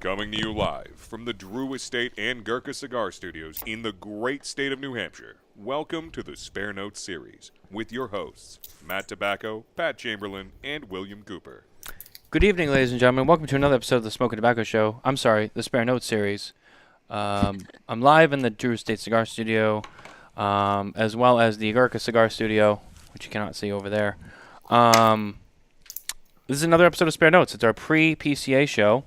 Coming to you live from the Drew Estate and Gurkha Cigar Studios in the great state of New Hampshire. Welcome to the Spare Notes series with your hosts, Matt Tobacco, Pat Chamberlain, and William Cooper. Good evening, ladies and gentlemen. Welcome to another episode of the Smoke and Tobacco Show. I'm sorry, the Spare Notes series. I'm live in the Drew Estate Cigar Studio, as well as the Gurkha Cigar Studio, which you cannot see over there. This is another episode of Spare Notes. It's our pre-PCA show.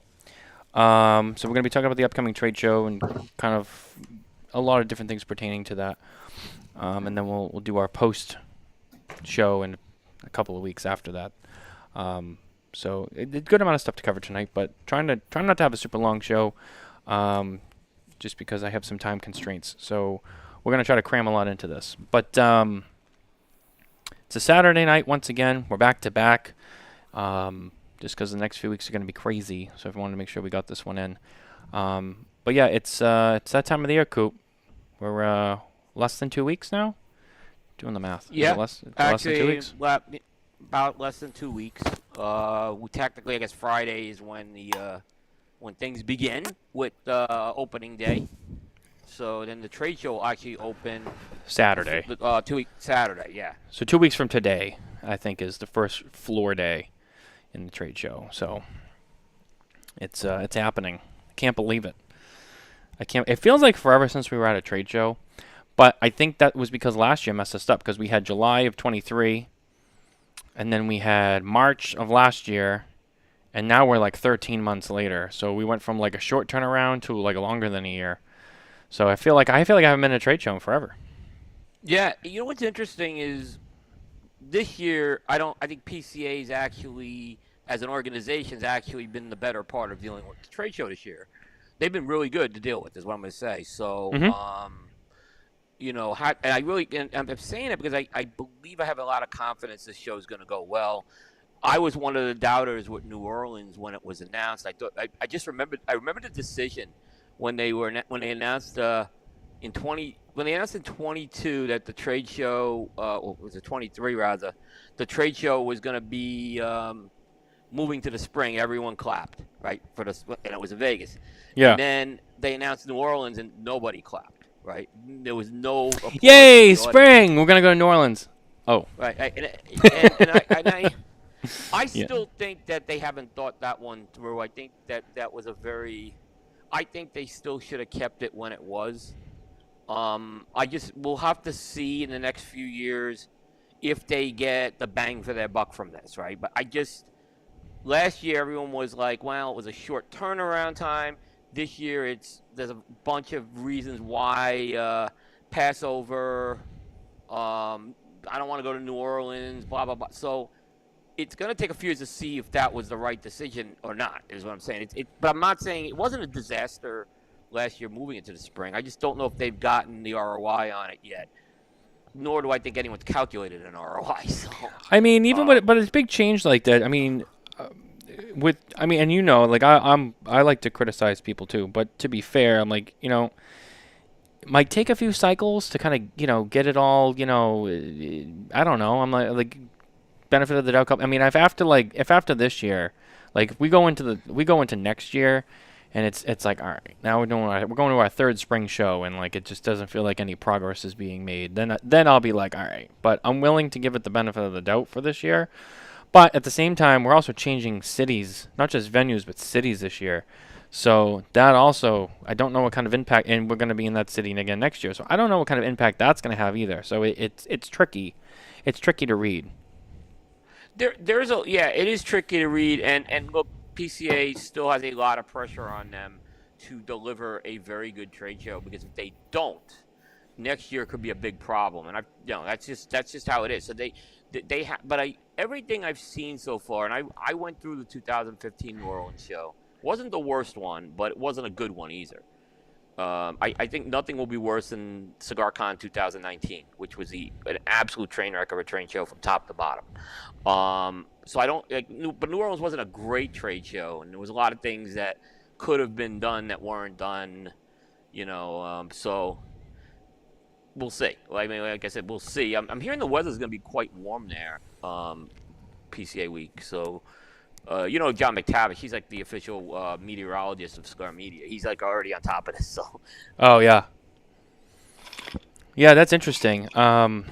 So we're going to be talking about the upcoming trade show and kind of a lot of different things pertaining to that. And then we'll do our post show in a couple of weeks after that. So a good amount of stuff to cover tonight, but trying not to have a super long show, just because I have some time constraints. So we're going to try to cram a lot into this. But it's a Saturday night once again. We're back to back. Just because the next few weeks are going to be crazy, so I wanted to make sure we got this one in. But yeah, it's that time of the year, Coop. We're less than 2 weeks now. Doing the math. Yeah, less than 2 weeks. About less than 2 weeks. We technically, I guess Friday is when when things begin with opening day. So then the trade show will actually open Saturday. 2 weeks Saturday, yeah. So 2 weeks from today, I think, is the first floor day in the trade show. So it's happening. I can't believe it. It feels like forever since we were at a trade show, but I think that was because last year messed us up because we had July of 23, and then we had March of last year, and now we're like 13 months later. So we went from like a short turnaround to like longer than a year. So I feel like I haven't been at a trade show in forever. Yeah, you know what's interesting is this year I think PCA is actually, as an organization, has actually been the better part of dealing with the trade show this year. They've been really good to deal with, is what I'm going to say. So, you know, and I'm saying it because I believe I have a lot of confidence this show is going to go well. I was one of the doubters with New Orleans when it was announced. I remembered the decision when they announced in 22 that the trade show, or was it 23 rather, the trade show was going to be moving to the spring. Everyone clapped, right? And it was in Vegas. Yeah. And then they announced New Orleans, and nobody clapped, right? There was no applause. Yay, spring! We're gonna go to New Orleans. Oh. Right. I still think that they haven't thought that one through. I think that was I think they still should have kept it when it was. We'll have to see in the next few years if they get the bang for their buck from this, right? But last year everyone was like, well, it was a short turnaround time. This year there's a bunch of reasons why, Passover, I don't want to go to New Orleans, blah, blah, blah. So it's going to take a few years to see if that was the right decision or not, is what I'm saying. But I'm not saying it wasn't a disaster last year moving into the spring. I just don't know if they've gotten the ROI on it yet, nor do I think anyone's calculated an ROI. So, I mean, but it's a big change like that. I mean, and you know, like I like to criticize people too, but to be fair, I'm like, you know, it might take a few cycles to kind of, you know, get it all, you know, I don't know. I'm like benefit of the doubt. I mean, if after this year, like we go into next year, and it's like, all right, now we're going to our third spring show, and like it just doesn't feel like any progress is being made. Then I'll be like, all right, but I'm willing to give it the benefit of the doubt for this year. But at the same time, we're also changing cities, not just venues, but cities this year. So that also, I don't know what kind of impact, and we're going to be in that city again next year. So I don't know what kind of impact that's going to have either. So it's tricky. It's tricky to read. It is tricky to read, and look, PCA still has a lot of pressure on them to deliver a very good trade show, because if they don't, next year could be a big problem. And that's just how it is. So everything I've seen so far, and I went through the 2015 New Orleans show. Wasn't the worst one, but it wasn't a good one either. I think nothing will be worse than CigarCon 2019, which was an absolute train wreck of a train show from top to bottom. So I don't but New Orleans wasn't a great trade show, and there was a lot of things that could have been done that weren't done, you know. So we'll see. I mean, like I said, we'll see. I'm hearing the weather's going to be quite warm there, PCA week. So You know John McTavish. He's like the official meteorologist of Cigar Media. He's like already on top of this. So. Oh yeah. Yeah, that's interesting. What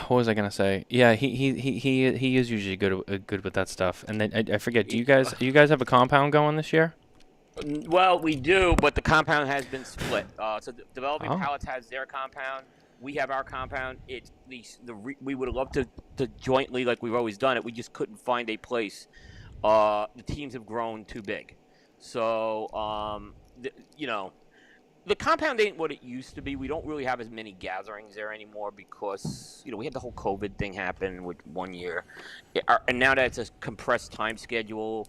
was I gonna say? Yeah, he is usually good with that stuff. And then I forget. Do you guys have a compound going this year? Well, we do, but the compound has been split. So Developing Oh. Palates has their compound. We have our compound. It's we would love to jointly, like we've always done it. We just couldn't find a place. The teams have grown too big, so the compound ain't what it used to be. We don't really have as many gatherings there anymore because we had the whole COVID thing happen with 1 year, and now that it's a compressed time schedule.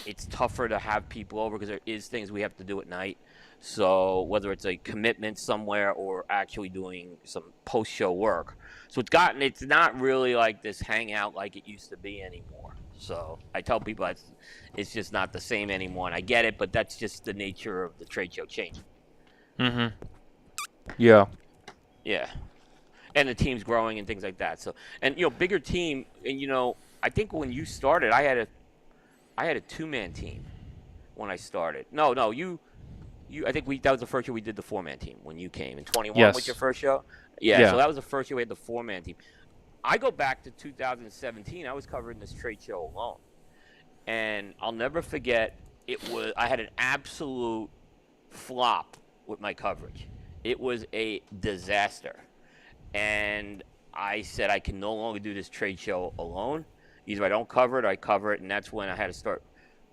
It's tougher to have people over because there is things we have to do at night. So whether it's a commitment somewhere or actually doing some post-show work. So it's not really like this hangout like it used to be anymore. So I tell people it's just not the same anymore. And I get it, but that's just the nature of the trade show changing. Mm-hmm. Yeah. Yeah. And the team's growing and things like that. So, and bigger team. And I think when you started, I had a 2-man team when I started. No, I think that was the first year we did the 4-man team when you came. In 21 Yes. was your first show? Yeah, so that was the first year we had the 4-man team. I go back to 2017. I was covering this trade show alone. And I'll never forget, I had an absolute flop with my coverage. It was a disaster. And I said I can no longer do this trade show alone. Either I don't cover it or I cover it, and that's when I had to start.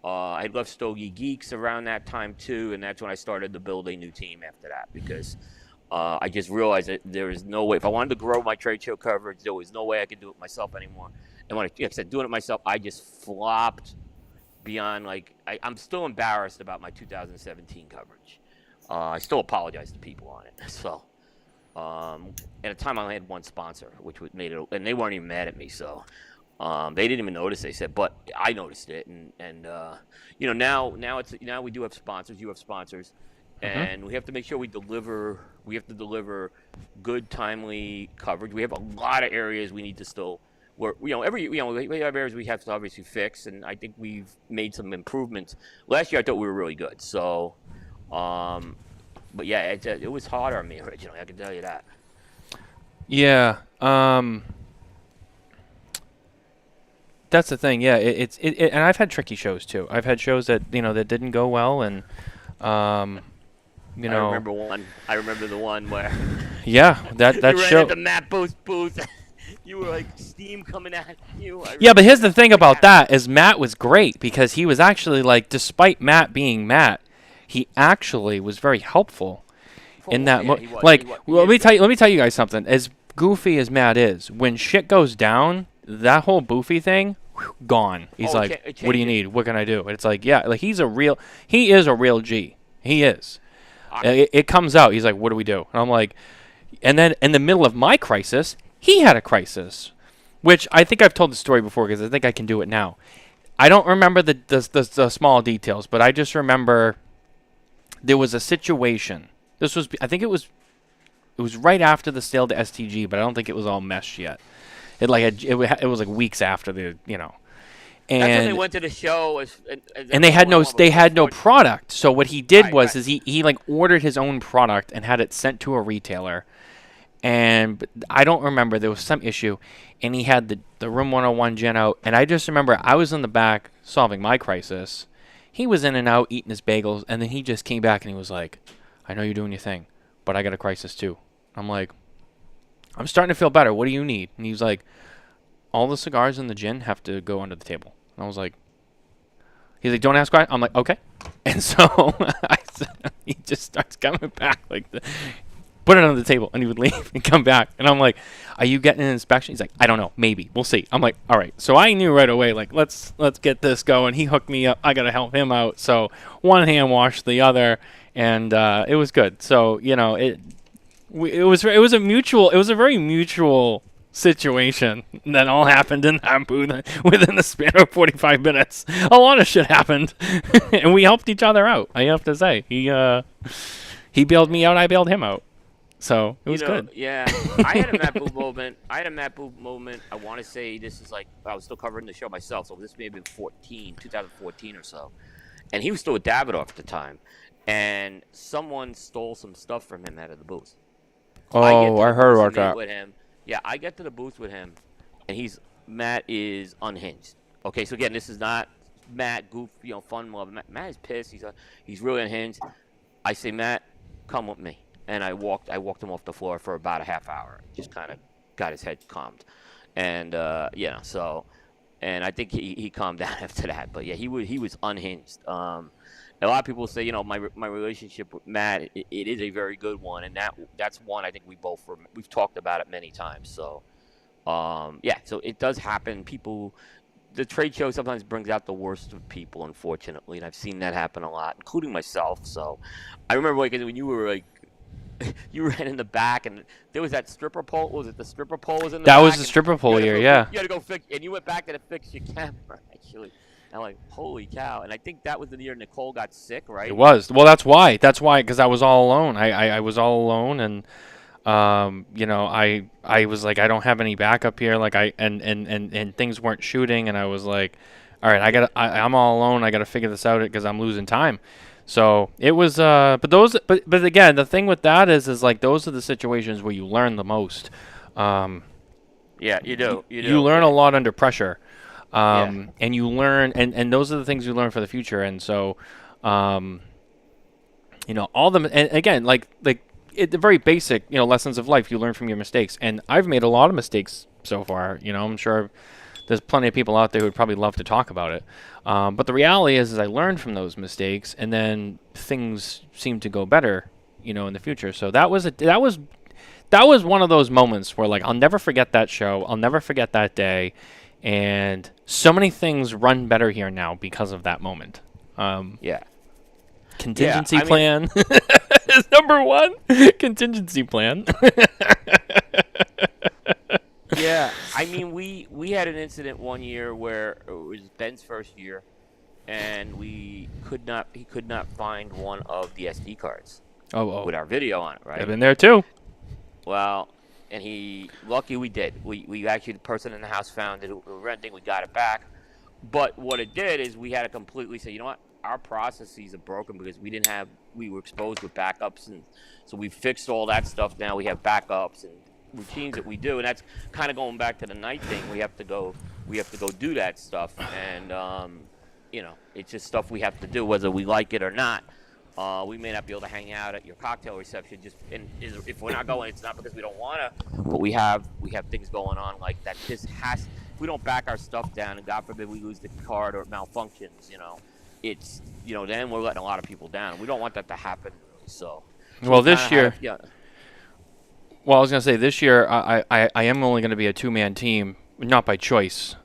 I had left Stogie Geeks around that time, too, and that's when I started to build a new team after that because I just realized that there is no way. If I wanted to grow my trade show coverage, there was no way I could do it myself anymore. And when I said doing it myself, I just flopped beyond, I'm still embarrassed about my 2017 coverage. I still apologize to people on it. So, at the time, I only had one sponsor, which made it, and they weren't even mad at me, so. They didn't even notice. They said, but I noticed it, and now we do have sponsors. You have sponsors, and we have to make sure we deliver. We have to deliver good, timely coverage. We have a lot of areas we need to still work. We have areas we have to obviously fix, and I think we've made some improvements. Last year, I thought we were really good. So, but yeah, it was hard on me originally. I can tell you that. Yeah. That's the thing, yeah. And I've had tricky shows too. I've had shows that that didn't go well, and I remember one. I remember the one where yeah, that you ran show. at the Matt booth. You were like steam coming at you. Yeah, but here's the thing about that is Matt was great because he was actually despite Matt being Matt, he actually was very helpful in that. Yeah, he was. Let me tell you guys something. As goofy as Matt is, when shit goes down, that whole Boofy thing, gone. He's like, what do you need? What can I do? And it's like, yeah, he is a real G. He is. It comes out. He's like, what do we do? And I'm like, and then in the middle of my crisis, he had a crisis, which I think I've told the story before because I think I can do it now. I don't remember the small details, but I just remember there was a situation. I think it was right after the sale to STG, but I don't think it was all meshed yet. It was weeks after the and that's when they went to the show, and they had no product. So what he did was he ordered his own product and had it sent to a retailer, and I don't remember, there was some issue, and he had the Room 101 gin out, and I just remember I was in the back solving my crisis. He was in and out eating his bagels, and then he just came back and he was like, "I know you're doing your thing, but I got a crisis too." I'm like, I'm starting to feel better. What do you need? And he was like, all the cigars and the gin have to go under the table. And I was like, he's like, don't ask why. I'm like, okay. And so he just starts coming back put it under the table, and he would leave and come back. And I'm like, are you getting an inspection? He's like, I don't know, maybe, we'll see. I'm like, all right. So I knew right away, let's get this going. He hooked me up. I got to help him out. So one hand washed the other, and it was good. So it was a very mutual situation that all happened in that booth within the span of 45 minutes. A lot of shit happened, and we helped each other out. I have to say, he bailed me out, I bailed him out. So it was good. Yeah. I had a Matt Booth moment. I want to say this is like I was still covering the show myself, so this may have been 2014 or so, and he was still with Davidoff at the time, and someone stole some stuff from him out of the booth. Oh, I heard about that. With him. Yeah, I get to the booth with him, and Matt is unhinged. Okay, so again, this is not Matt goof, fun love. Matt is pissed. He's really unhinged. I say, Matt, come with me, and I walked him off the floor for about a half hour. Just kind of got his head calmed, and and I think he calmed down after that. But yeah, he was unhinged. A lot of people say, my relationship with Matt, it is a very good one, and that's one I think we've talked about it many times. So, so it does happen. The trade show sometimes brings out the worst of people, unfortunately, and I've seen that happen a lot, including myself. So, I remember when you were you ran in the back, and there was that stripper pole. Was it the stripper pole was in the back? That was the stripper pole here, yeah. You had to go fix, and you went back to fix your camera, actually. I'm like, holy cow. And I think that was the year Nicole got sick, right? It was. Well, that's why, because I was all alone. I was all alone, and I was like, I don't have any backup here, and things weren't shooting, and I was like, all right, I'm all alone. I got to figure this out because I'm losing time. So it was, but again, the thing with that is like those are the situations where you learn the most. Yeah, you do. You learn a lot under pressure. And you learn, and those are the things you learn for the future. And so, all the, and again, the very basic, lessons of life you learn from your mistakes. And I've made a lot of mistakes so far. I'm sure there's plenty of people out there who would probably love to talk about it. But the reality is I learned from those mistakes, and then things seem to go better, in the future. So that was one of those moments where I'll never forget that show. I'll never forget that day. And so many things run better here now because of that moment. Contingency plan is number one. Contingency plan. Yeah, we had an incident one year where it was Ben's first year, and he could not find one of the SD cards. With our video on it, right? I've been there too. Well. And lucky we did. We actually, the person in the house found it. We were renting. We got it back. But what it did is we had to completely say, you know what? Our processes are broken because we were exposed with backups. And so we fixed all that stuff. Now we have backups and routines that we do. And that's kind of going back to the night thing. We have to go do that stuff. And, it's just stuff we have to do whether we like it or not. We may not be able to hang out at your cocktail reception. If we're not going, it's not because we don't want to, but we have things going on like that. If we don't back our stuff down, and God forbid we lose the card or it malfunctions, it's then we're letting a lot of people down. We don't want that to happen. So well, this year, well, I was gonna say this year I am only gonna be a 2-man team, not by choice.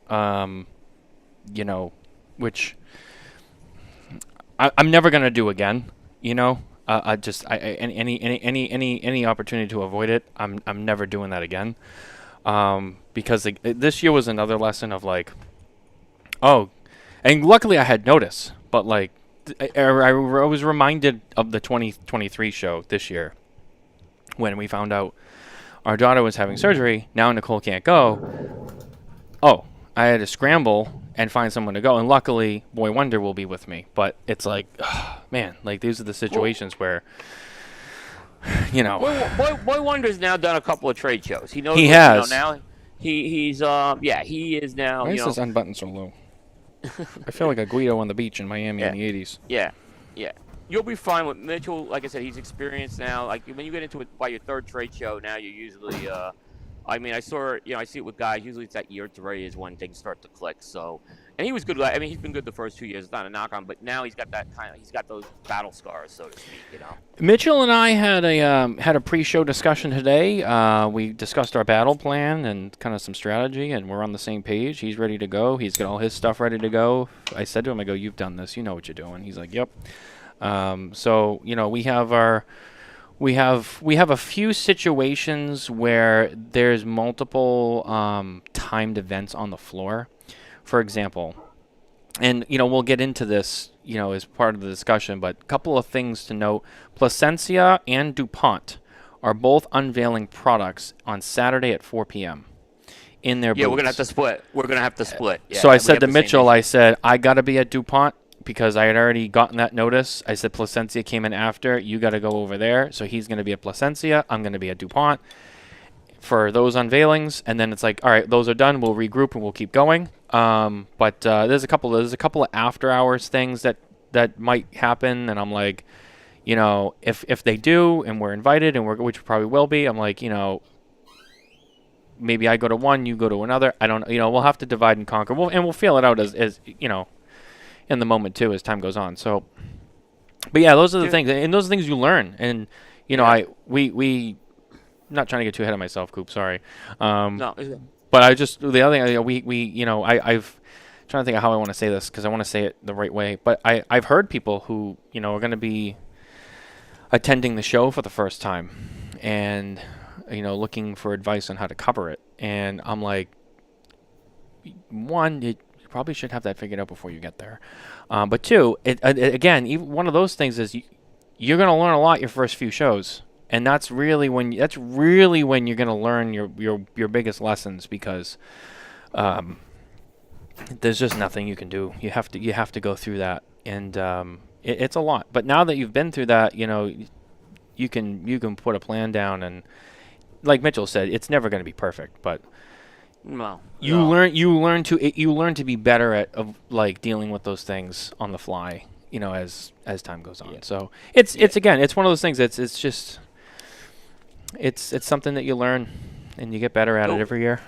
Which I'm never gonna do again. Any opportunity to avoid it, I'm never doing that again. Because this year was another lesson of and luckily I had notice, but I was reminded of the 2023 show this year when we found out our daughter was having surgery. Now Nicole can't go. Oh, I had to scramble and find someone to go, and luckily Boy Wonder will be with me. But it's these are the situations where Boy Wonder's now done a couple of trade shows. He knows he has now. He is now. Why is this unbuttoned so low? I feel like a Guido on the beach in Miami in the 80s. Yeah. You'll be fine with Mitchell. Like I said, he's experienced now. Like when you get into it by your third trade show, now you're usually. I see it with guys. Usually it's that year 3 is when things start to click. So, and he was good. He's been good the first 2 years. It's not a knock on, but now he's got those battle scars, so to speak. Mitchell and I had a pre-show discussion today. We discussed our battle plan and kind of some strategy, and we're on the same page. He's ready to go. He's got all his stuff ready to go. I said to him, "You've done this. You know what you're doing." He's like, "Yep." So we have a few situations where there's multiple timed events on the floor. For example, and we'll get into this as part of the discussion, but a couple of things to note: Placencia and Dupont are both unveiling products on Saturday at 4 p.m. in their booths. Yeah, we're gonna have to split. We're gonna have to split. Yeah, So I we said have to the same Mitchell, issue. I said, I got to be at Dupont because I had already gotten that notice. I said, Placencia came in after. You got to go over there. So he's going to be at Placencia. I'm going to be at Dupont for those unveilings. And then it's like, all right, those are done. We'll regroup and we'll keep going. But there's a couple of after hours things that might happen. And I'm like, you know, if they do and we're invited and which we probably will be, I'm like, you know, maybe I go to one, you go to another. I don't, you know, we'll have to divide and conquer. We'll feel it out as you know, in the moment too, as time goes on. So, but yeah, those are the things, and those are things you learn. And you know, we not trying to get too ahead of myself, Coop. Sorry. No. But the other thing, we you know, I've trying to think of how I want to say this because I want to say it the right way. But I've heard people who, you know, are going to be attending the show for the first time, and you know, looking for advice on how to cover it. And I'm like, one, you probably should have that figured out before you get there. But two, again, even one of those things is you're going to learn a lot your first few shows, and that's really when you're going to learn your biggest lessons because there's just nothing you can do. You have to go through that, and it's a lot. But now that you've been through that, you know, you can put a plan down, and like Mitchell said, it's never going to be perfect, but you learn to be better at like dealing with those things on the fly, you know, as time goes on. Yeah. So it's one of those things that's it's something that you learn and you get better at it every year.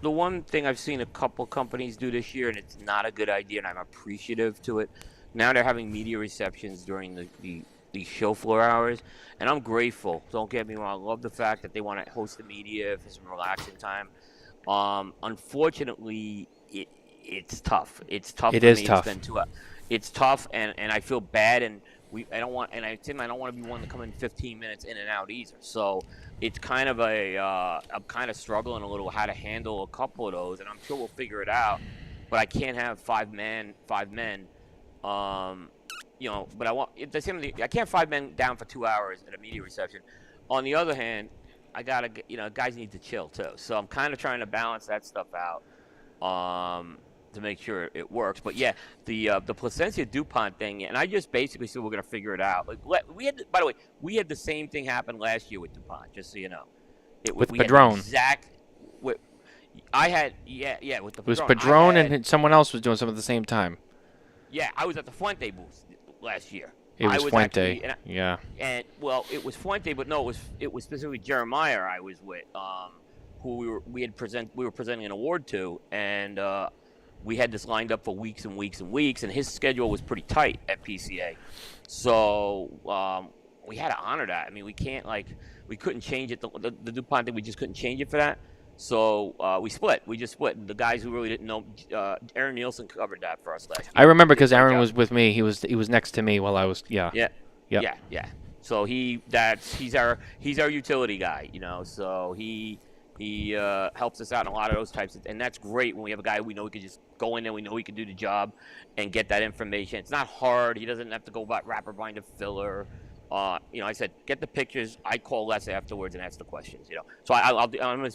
The one thing I've seen a couple companies do this year, and it's not a good idea, and I'm appreciative to it. Now they're having media receptions during the show floor hours, and I'm grateful. Don't get me wrong. I love the fact that they want to host the media for some relaxing time. Unfortunately, it's tough. It's tough. It for is me tough. To spend 2 hours. It's tough, and I feel bad, and I don't want to be one to come in 15 minutes in and out either. So it's kind of I'm kind of struggling a little how to handle a couple of those, and I'm sure we'll figure it out. But I can't have five men. You know, but I can't 5 men down for 2 hours at a media reception. On the other hand, I gotta, you know, guys need to chill too. So I'm kind of trying to balance that stuff out to make sure it works. But yeah, the Placencia Dupont thing, and I just basically said we're gonna figure it out. Like by the way, we had the same thing happen last year with Dupont. Just so you know, with Padron. With the It was Padron and someone else was doing something at the same time. Yeah, I was at the Fuente booth last year. It was Fuente. Yeah. And well, it was Fuente, but no, it was specifically Jeremiah I was with, who we were presenting an award to, and we had this lined up for weeks and weeks and weeks, and his schedule was pretty tight at PCA, so we had to honor that. I mean, we couldn't change it. The Dupont thing, we just couldn't change it for that. So we split. We just split. The guys who really didn't know, Aaron Nielsen covered that for us last year. I remember because Aaron was with me. He was next to me while I was. Yeah. So he's our utility guy, you know. So he helps us out in a lot of those types and that's great when we have a guy we know we can just go in there, we know he can do the job and get that information. It's not hard. He doesn't have to go about wrapper binder filler. You know, I said, get the pictures. I call Les afterwards and ask the questions. You know, so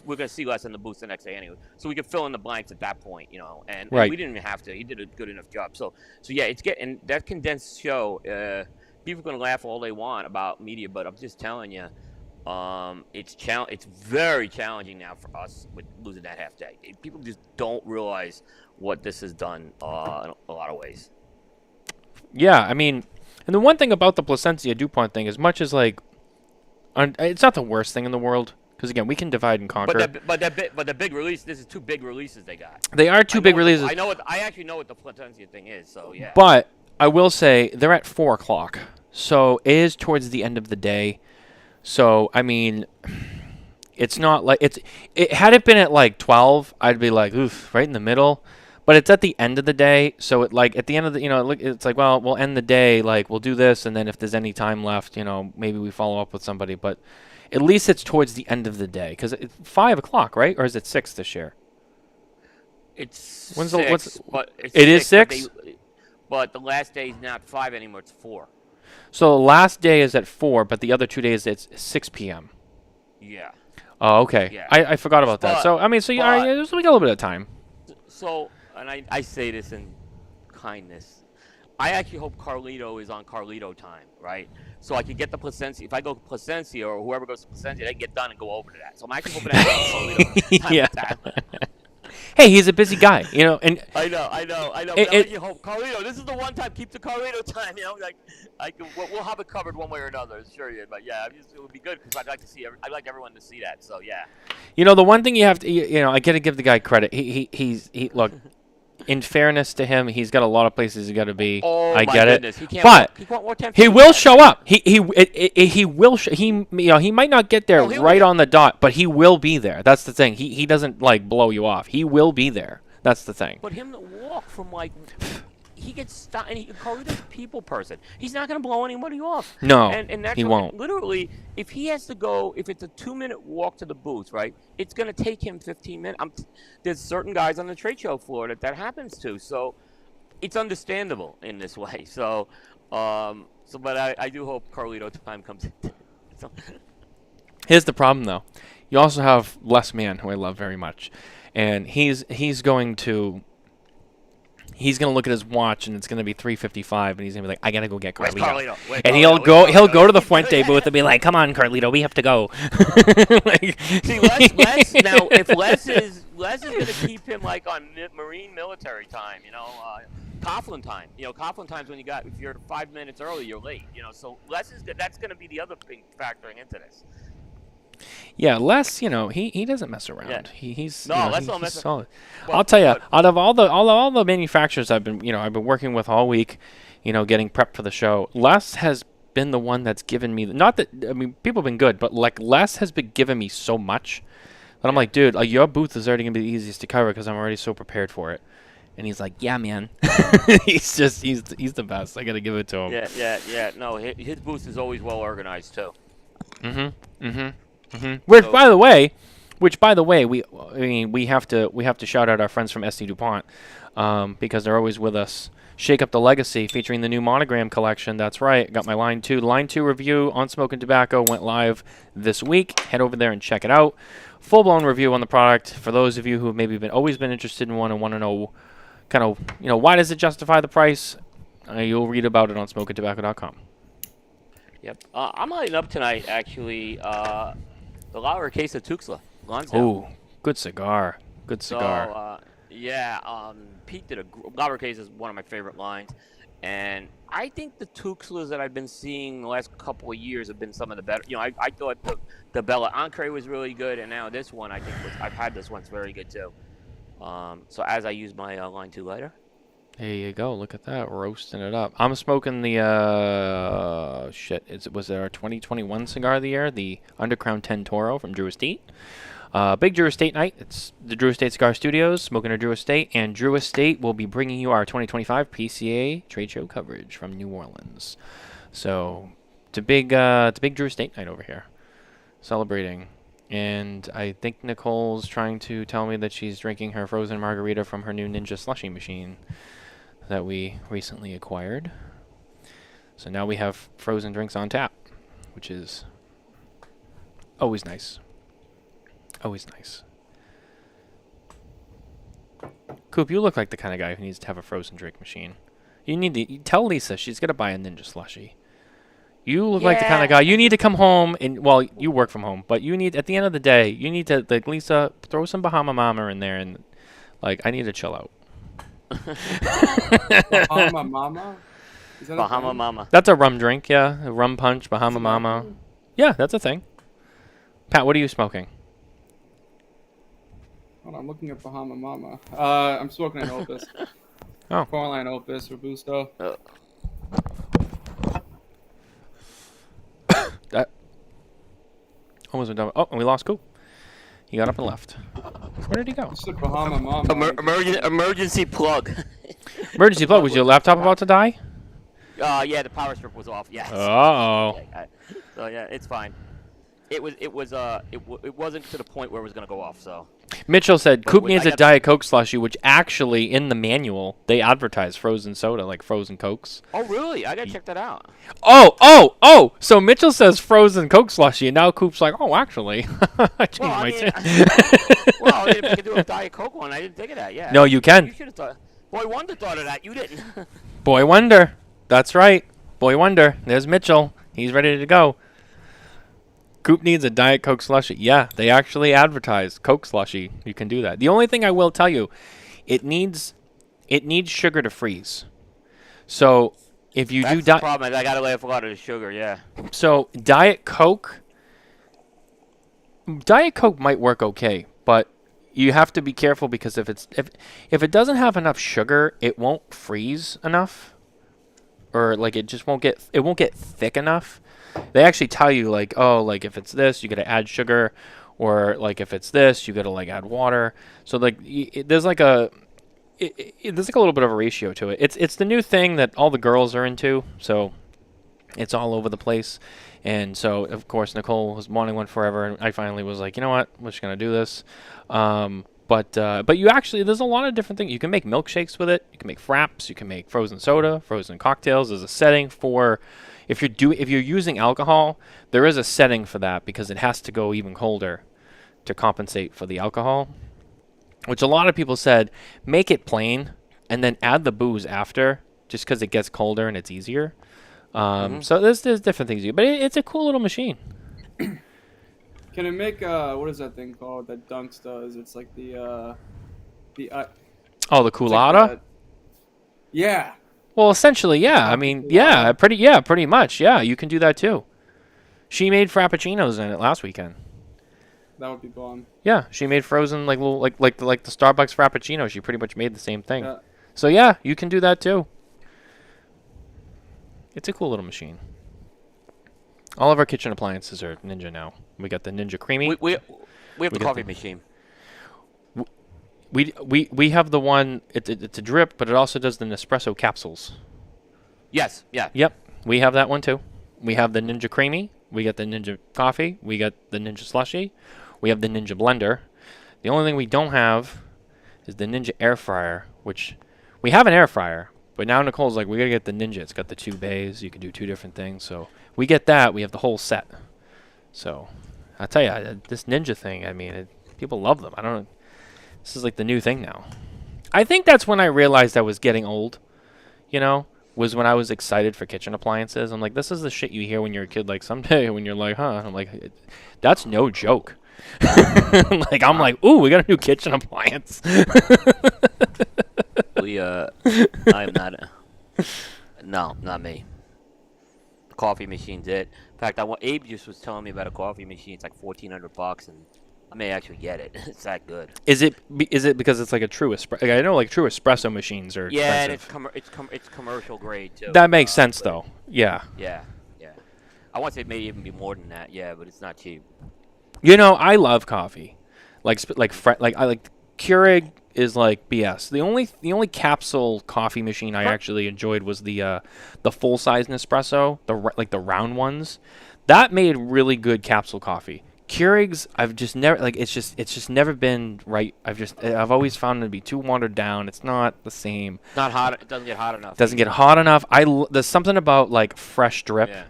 we're gonna see Les in the booth the next day anyway, so we can fill in the blanks at that point. You know, and we didn't even have to. He did a good enough job. So yeah, it's getting that condensed show. People can laugh all they want about media, but I'm just telling you, it's very challenging now for us with losing that half day. People just don't realize what this has done in a lot of ways. Yeah, I mean. And the one thing about the Placencia Dupont thing, as much as like, it's not the worst thing in the world because again we can divide and conquer. But the big release. This is 2 big releases they got. They are 2 big releases. I actually know what the Placencia thing is. So yeah. But I will say they're at 4 o'clock, so it is towards the end of the day. So I mean, it's not like had it been at like 12, I'd be like, oof, right in the middle. But it's at the end of the day, so at the end of the, you know, it's like, well, we'll end the day, like, we'll do this, and then if there's any time left, you know, maybe we follow up with somebody. But at least it's towards the end of the day, because it's 5 o'clock, right? Or is it 6 this year? It's 6, but it is 6? But the last day is not 5 anymore, it's 4. So the last day is at 4, but the other 2 days it's 6 p.m. Yeah. Oh, okay. Yeah. I forgot about that. But- So I mean, so you all right, yeah, there's like a little bit of time. So, and I say this in kindness. I actually hope Carlito is on Carlito time, right? So I can get the Placencia. If I go to Placencia or whoever goes to Placencia, they can get done and go over to that. So I'm actually hoping that Carlito time Yeah. to time. Hey, he's a busy guy, you know, and I know. It- But I actually hope Carlito. This is the one time. Keep the Carlito time. You know, like we'll have it covered one way or another. Sure, yeah. But yeah, it would be good because I'd like to see. I'd like everyone to see that. So yeah. you know the one thing you have to, you know, I got to give the guy credit. He look. In fairness to him, he's got a lot of places he's got to be. Oh I my get goodness. it, He can't but work. He can't work 10 he feet. will show up. He will. You know, he might not get there Oh, he'll right be- on the dot, but he will be there. That's the thing. He doesn't like blow you off. He will be there. That's the thing. But him to walk from like, he gets stopped, and Carlito's a people person. He's not going to blow anybody off. No, and that's he what- won't. Literally, if he has to go, if it's a 2-minute walk to the booth, right? It's going to take him 15 minutes. There's certain guys on the trade show floor that happens to, so it's understandable in this way. So, but I do hope Carlito time comes in. So, Here's the problem, though. You also have Les Mann, who I love very much, and he's going to look at his watch, and it's going to be 3:55, and he's going to be like, I got to go get where's Carlito. Carlito? Where's And Carlito? he'll go to the Fuente booth and be like, come on, Carlito, we have to go. Like, See, Les now, if Les is going to keep him like on Marine military time, you know, Coughlin time. You know, Coughlin time's when if you're 5 minutes early, you're late. You know, so that's going to be the other thing factoring into this. yeah, Les, you know, he doesn't mess around. Yeah. He's No, you know, Les he's don't mess solid. Well, I'll tell you, but- out of all the manufacturers I've been working with all week, you know, getting prepped for the show, Les has been the one that's given me, not that, I mean, people have been good, but like Les has been giving me so much that I'm like, dude, like, your booth is already gonna be the easiest to cover because I'm already so prepared for it. And he's like, yeah, man. he's the best. I gotta give it to him. Yeah. No, his booth is always well organized too. Which, by the way, we have to shout out our friends from SD Dupont, because they're always with us. Shake Up the Legacy, featuring the new Monogram collection. That's right. Got my Line 2. Line 2 review on Smoking Tobacco went live this week. Head over there and check it out. Full-blown review on the product for those of you who have maybe always been interested in one and want to know kind of, you know, why does it justify the price? You'll read about it on SmokingTobacco.com. Yep. I'm lighting up tonight, actually. The Lauer case of Tuxla. Lonsdale. Ooh, good cigar. Good cigar. So, Pete did Lauer case is one of my favorite lines. And I think the Tuxlas that I've been seeing the last couple of years have been some of the better. You know, I thought the Bella Ancre was really good, and now this one I've had this one's very good too. So as I use my Line 2 lighter. There you go. Look at that. Roasting it up. I'm smoking the, was it our 2021 cigar of the year? The Undercrown 10 Toro from Drew Estate. Big Drew Estate night. It's the Drew Estate Cigar Studios, smoking at Drew Estate. And Drew Estate will be bringing you our 2025 PCA Trade Show coverage from New Orleans. So it's a big Drew Estate night over here. Celebrating. And I think Nicole's trying to tell me that she's drinking her frozen margarita from her new Ninja Slushy machine that we recently acquired. So now we have frozen drinks on tap, which is always nice. Always nice. Coop, you look like the kind of guy who needs to have a frozen drink machine. You tell Lisa she's got to buy a Ninja Slushy. You look like the kind of guy, you need to come home and, well, you work from home, but you need, at the end of the day, you need to, like, Lisa, throw some Bahama Mama in there and, like, I need to chill out. Bahama Mama? Is that a Bahama thing? Mama. That's a rum drink, yeah. A rum punch, Bahama Is it Mama. vodka? Yeah, that's a thing. Pat, what are you smoking? Hold on, I'm looking at Bahama Mama. I'm smoking an Opus. Oh. 4-line Opus Robusto. That almost went down. Oh, and we lost Coop. He got up and left. Where did he go? This is Bahama Mama. Emergency plug. Emergency plug. Was your laptop about to die? Yeah, the power strip was off. Yes. Uh-oh. So yeah, it's fine. It wasn't to the point where it was gonna go off. So. Mitchell said But Coop wait, needs I a got- Diet Coke slushie, which actually in the manual they advertise frozen soda, like frozen Cokes. Oh, really? I gotta check that out. Oh! So Mitchell says frozen Coke slushie, and now Coop's like, oh, actually, I changed Well, I my mean, tune. well, if you could do a Diet Coke one, I didn't think of that. Yeah. No, you can. You should have thought. Boy Wonder thought of that. You didn't. Boy Wonder. That's right. Boy Wonder. There's Mitchell. He's ready to go. Coop needs a Diet Coke slushie. Yeah, they actually advertise Coke slushie. You can do that. The only thing I will tell you, it needs sugar to freeze. So if you That's do the problem. I gotta lay off a lot of the sugar. Yeah. so Diet Coke might work okay, but you have to be careful because if it doesn't have enough sugar, it won't freeze enough, or like it won't get thick enough. They actually tell you like, oh, like if it's this, you got to add sugar, or like if it's this, you got to like add water. So like there's like a little bit of a ratio to it. It's the new thing that all the girls are into, so it's all over the place. And so of course Nicole was wanting one forever, and I finally was like, you know what, we're just gonna do this. But you actually, there's a lot of different things. You can make milkshakes with it. You can make fraps. You can make frozen soda, frozen cocktails. There's a setting for if you're using alcohol, there is a setting for that because it has to go even colder to compensate for the alcohol. Which a lot of people said, make it plain and then add the booze after, just because it gets colder and it's easier. So there's different things you do, but it's a cool little machine. Can it make what is that thing called that Dunks does? It's like the Oh, the it's like Coolada? that- Yeah. Well, essentially, yeah. I mean, yeah, pretty much. Yeah, you can do that too. She made frappuccinos in it last weekend. That would be fun. Yeah, she made frozen like little like the Starbucks frappuccino. She pretty much made the same thing. Yeah. So yeah, you can do that too. It's a cool little machine. All of our kitchen appliances are Ninja now. We got the Ninja Creamy. We have We the got coffee the- machine. We have the one. It's a drip, but it also does the Nespresso capsules. Yes. Yeah. Yep, we have that one too. We have the Ninja Creamy. We got the Ninja Coffee. We got the Ninja Slushy. We have the Ninja Blender. The only thing we don't have is the Ninja Air Fryer, which we have an air fryer, but now Nicole's like, we gotta get the Ninja. It's got the 2 bays. You can do 2 different things. So we get that. We have the whole set. So I tell you, this Ninja thing. I mean, people love them. I don't know. This is like the new thing now. I think that's when I realized I was getting old. You know, was when I was excited for kitchen appliances. I'm like, this is the shit you hear when you're a kid. Like someday when you're like, huh? I'm like, that's no joke. Like I'm like, ooh, we got a new kitchen appliance. I am not. No, not me. The coffee machine's it. In fact, Abe just was telling me about a coffee machine. It's like $1,400, and I may actually get it. It's that good. Is it because it's like a true espresso? Like, I know like true espresso machines are Yeah, and expensive. it's commercial grade too. That makes sense but- though. Yeah. Yeah. I want to say it may even be more than that. Yeah, but it's not cheap. You know, I love coffee. Like I like Keurig is like BS. The only capsule coffee machine I actually enjoyed was the full size Nespresso, the round ones. That made really good capsule coffee. Keurigs, I've just never like it's just never been right. I've always found it to be too watered down. It's not the same. Not hot. It doesn't get hot enough. Doesn't get hot enough. There's something about like fresh drip. Yeah.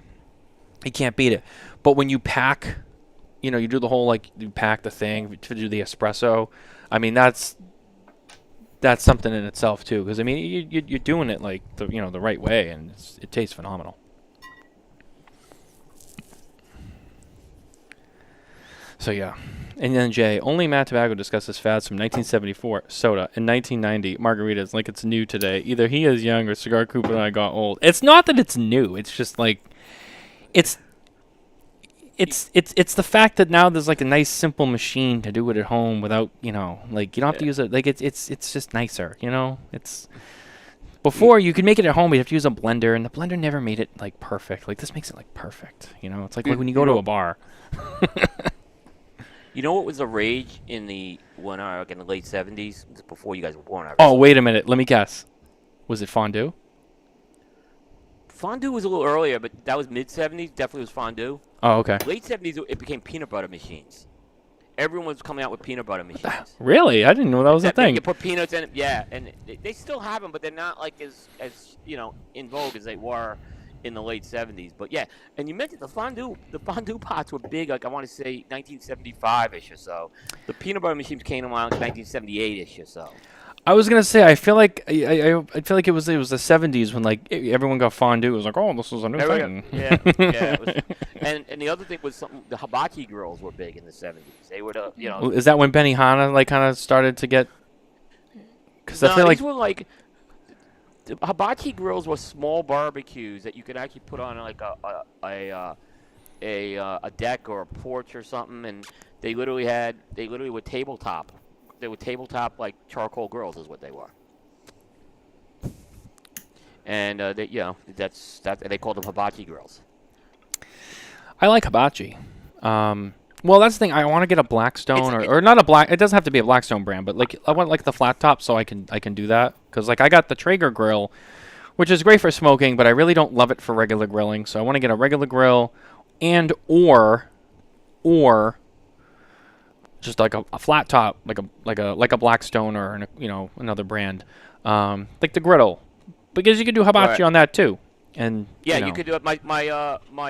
You can't beat it. But when you pack, you do the whole like you pack the thing to do the espresso. I mean that's something in itself too. Because I mean you're doing it like the right way, and it tastes phenomenal. So yeah, and then Jay, only Matt Tobacco discusses fads from 1974 soda and 1990 margaritas like it's new today. Either he is young or Cigar Coop and I got old. It's not that it's new. It's just like it's the fact that now there's like a nice simple machine to do it at home without like you don't have to use it, like it's just nicer, it's before you could make it at home, but you have to use a blender, and the blender never made it like perfect. Like this makes it like perfect, it's like when you go to a bar. You know what was the rage in the late 70s? It was before you guys were born. Oh, wait a minute, let me guess, was it fondue? Fondue was a little earlier, but that was mid 70s. Definitely was fondue. Oh, okay. Late 70s, it became peanut butter machines, everyone was coming out with peanut butter machines. Really? I didn't know that was a thing. You put peanuts in it, yeah, and they still have them, but they're not like as in vogue as they were in the late 70s. But yeah, and you mentioned the fondue pots were big, like I want to say 1975-ish or so. The peanut butter machines came around 1978-ish or so. I was gonna say I feel like I feel like it was the 70s when like everyone got fondue. It was like, oh, this is a new thing. Yeah. It was, and the other thing was the hibachi grills were big in the 70s. They were Is that when Benihana like kind of started to get? Because I feel these like were like the hibachi grills were small barbecues that you could actually put on like a deck or a porch or something, and they literally were tabletop. They were tabletop like charcoal grills is what they were. And they called them hibachi grills. I like hibachi. Well, that's the thing. I want to get a Blackstone or not a black. It doesn't have to be a Blackstone brand, but like I want like the flat top so I can do that because like I got the Traeger grill, which is great for smoking, but I really don't love it for regular grilling. So I want to get a regular grill, and or just like a flat top, like a Blackstone or another brand, like the griddle, because you can do hibachi on that too. And you could do it. My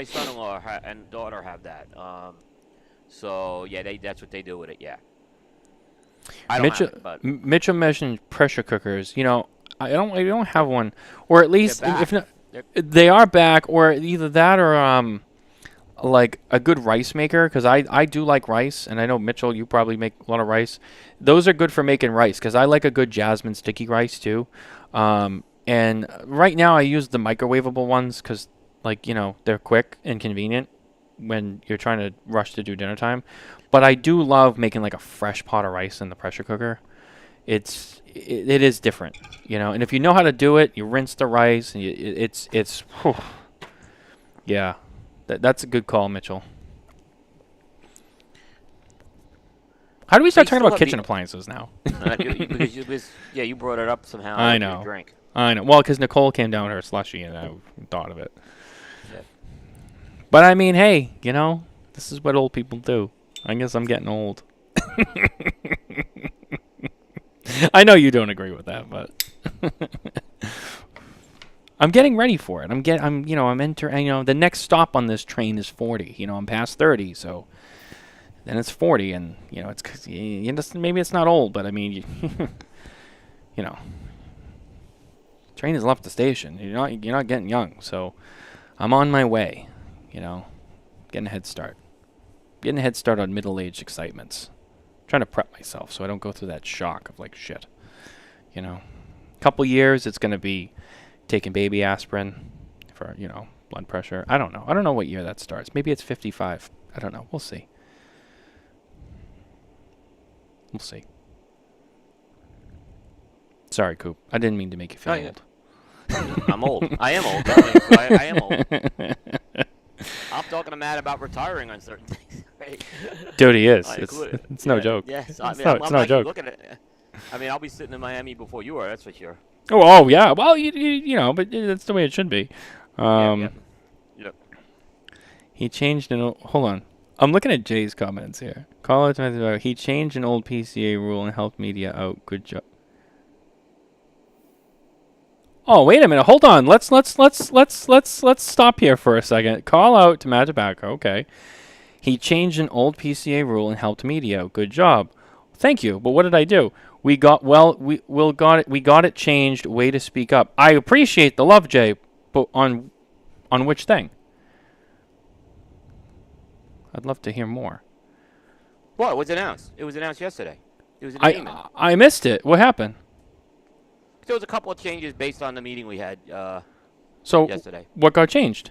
son-in-law and daughter have that. So yeah, that's what they do with it. Yeah. I don't have it, but Mitchell mentioned pressure cookers. I don't have one, or at least if not, they are back, or either that or like a good rice maker, because I do like rice, and I know Mitchell, you probably make a lot of rice. Those are good for making rice, because I like a good jasmine sticky rice too. And right now I use the microwavable ones because they're quick and convenient when you're trying to rush to do dinner time. But I do love making like a fresh pot of rice in the pressure cooker. It is different, and if you know how to do it, you rinse the rice, and it's whew. Yeah. That's a good call, Mitchell. How do we start talking about kitchen appliances now? because you brought it up somehow. I know. Well, because Nicole came down with her slushy, and I thought of it. Yeah. But I mean, hey, this is what old people do. I guess I'm getting old. I know you don't agree with that, but I'm getting ready for it. I'm entering. The next stop on this train is 40. I'm past 30, so then it's 40, and it's maybe it's not old, but I mean, train has left the station. You're not getting young, so I'm on my way. Getting a head start. Getting a head start on middle-aged excitements. Trying to prep myself so I don't go through that shock of like shit. Couple years it's gonna be taking baby aspirin for blood pressure. I don't know what year that starts. Maybe it's 55. I don't know. We'll see. Sorry, Coop. I didn't mean to make you feel old. I'm old. I am old. I am old. I'm talking to Matt about retiring on certain things. Right? Dude, he is. It's no joke. Yes, it's no joke. Looking at, I'll be sitting in Miami before you are. That's for sure. Oh yeah. Well, but that's the way it should be. Yep. He changed hold on. I'm looking at Jay's comments here. He changed an old PCA rule and helped media out. Good job. Oh, wait a minute. Hold on. Let's stop here for a second. Call out to Mad Tobacco. Okay. He changed an old PCA rule and helped media out. Good job. Thank you. But what did I do? We got it changed. Way to speak up. I appreciate the love, Jay. But on which thing? I'd love to hear more. Well, it was announced. It was announced yesterday. It was an email. I missed it. What happened? There was a couple of changes based on the meeting we had yesterday. What got changed?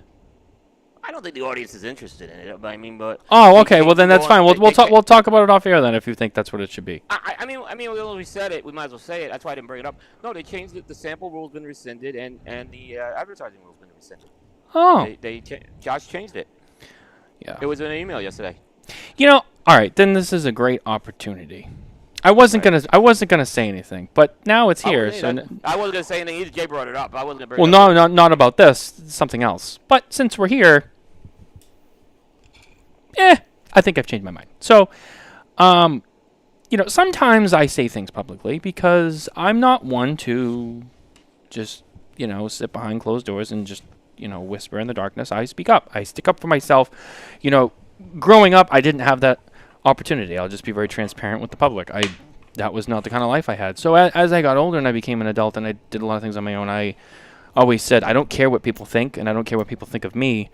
I don't think the audience is interested in it. But oh, okay. Well, then that's fine. We'll talk about it off air then if you think that's what it should be. I mean, we said it. We might as well say it. That's why I didn't bring it up. No, they changed it. The sample rule's been rescinded, and the advertising rule's been rescinded. Oh. Josh changed it. Yeah. It was in an email yesterday. All right. Then this is a great opportunity. I wasn't gonna say anything, but now it's here. I wasn't gonna say anything either. Jay brought it up. I wasn't gonna bring it up. Well, not about this. Something else. But since we're here, I think I've changed my mind. So, Sometimes I say things publicly because I'm not one to just, sit behind closed doors and just, whisper in the darkness. I speak up. I stick up for myself. Growing up, I didn't have that opportunity. I'll just be very transparent with the public. That was not the kind of life I had. So as I got older and I became an adult and I did a lot of things on my own, I always said, I don't care what people think and I don't care what people think of me.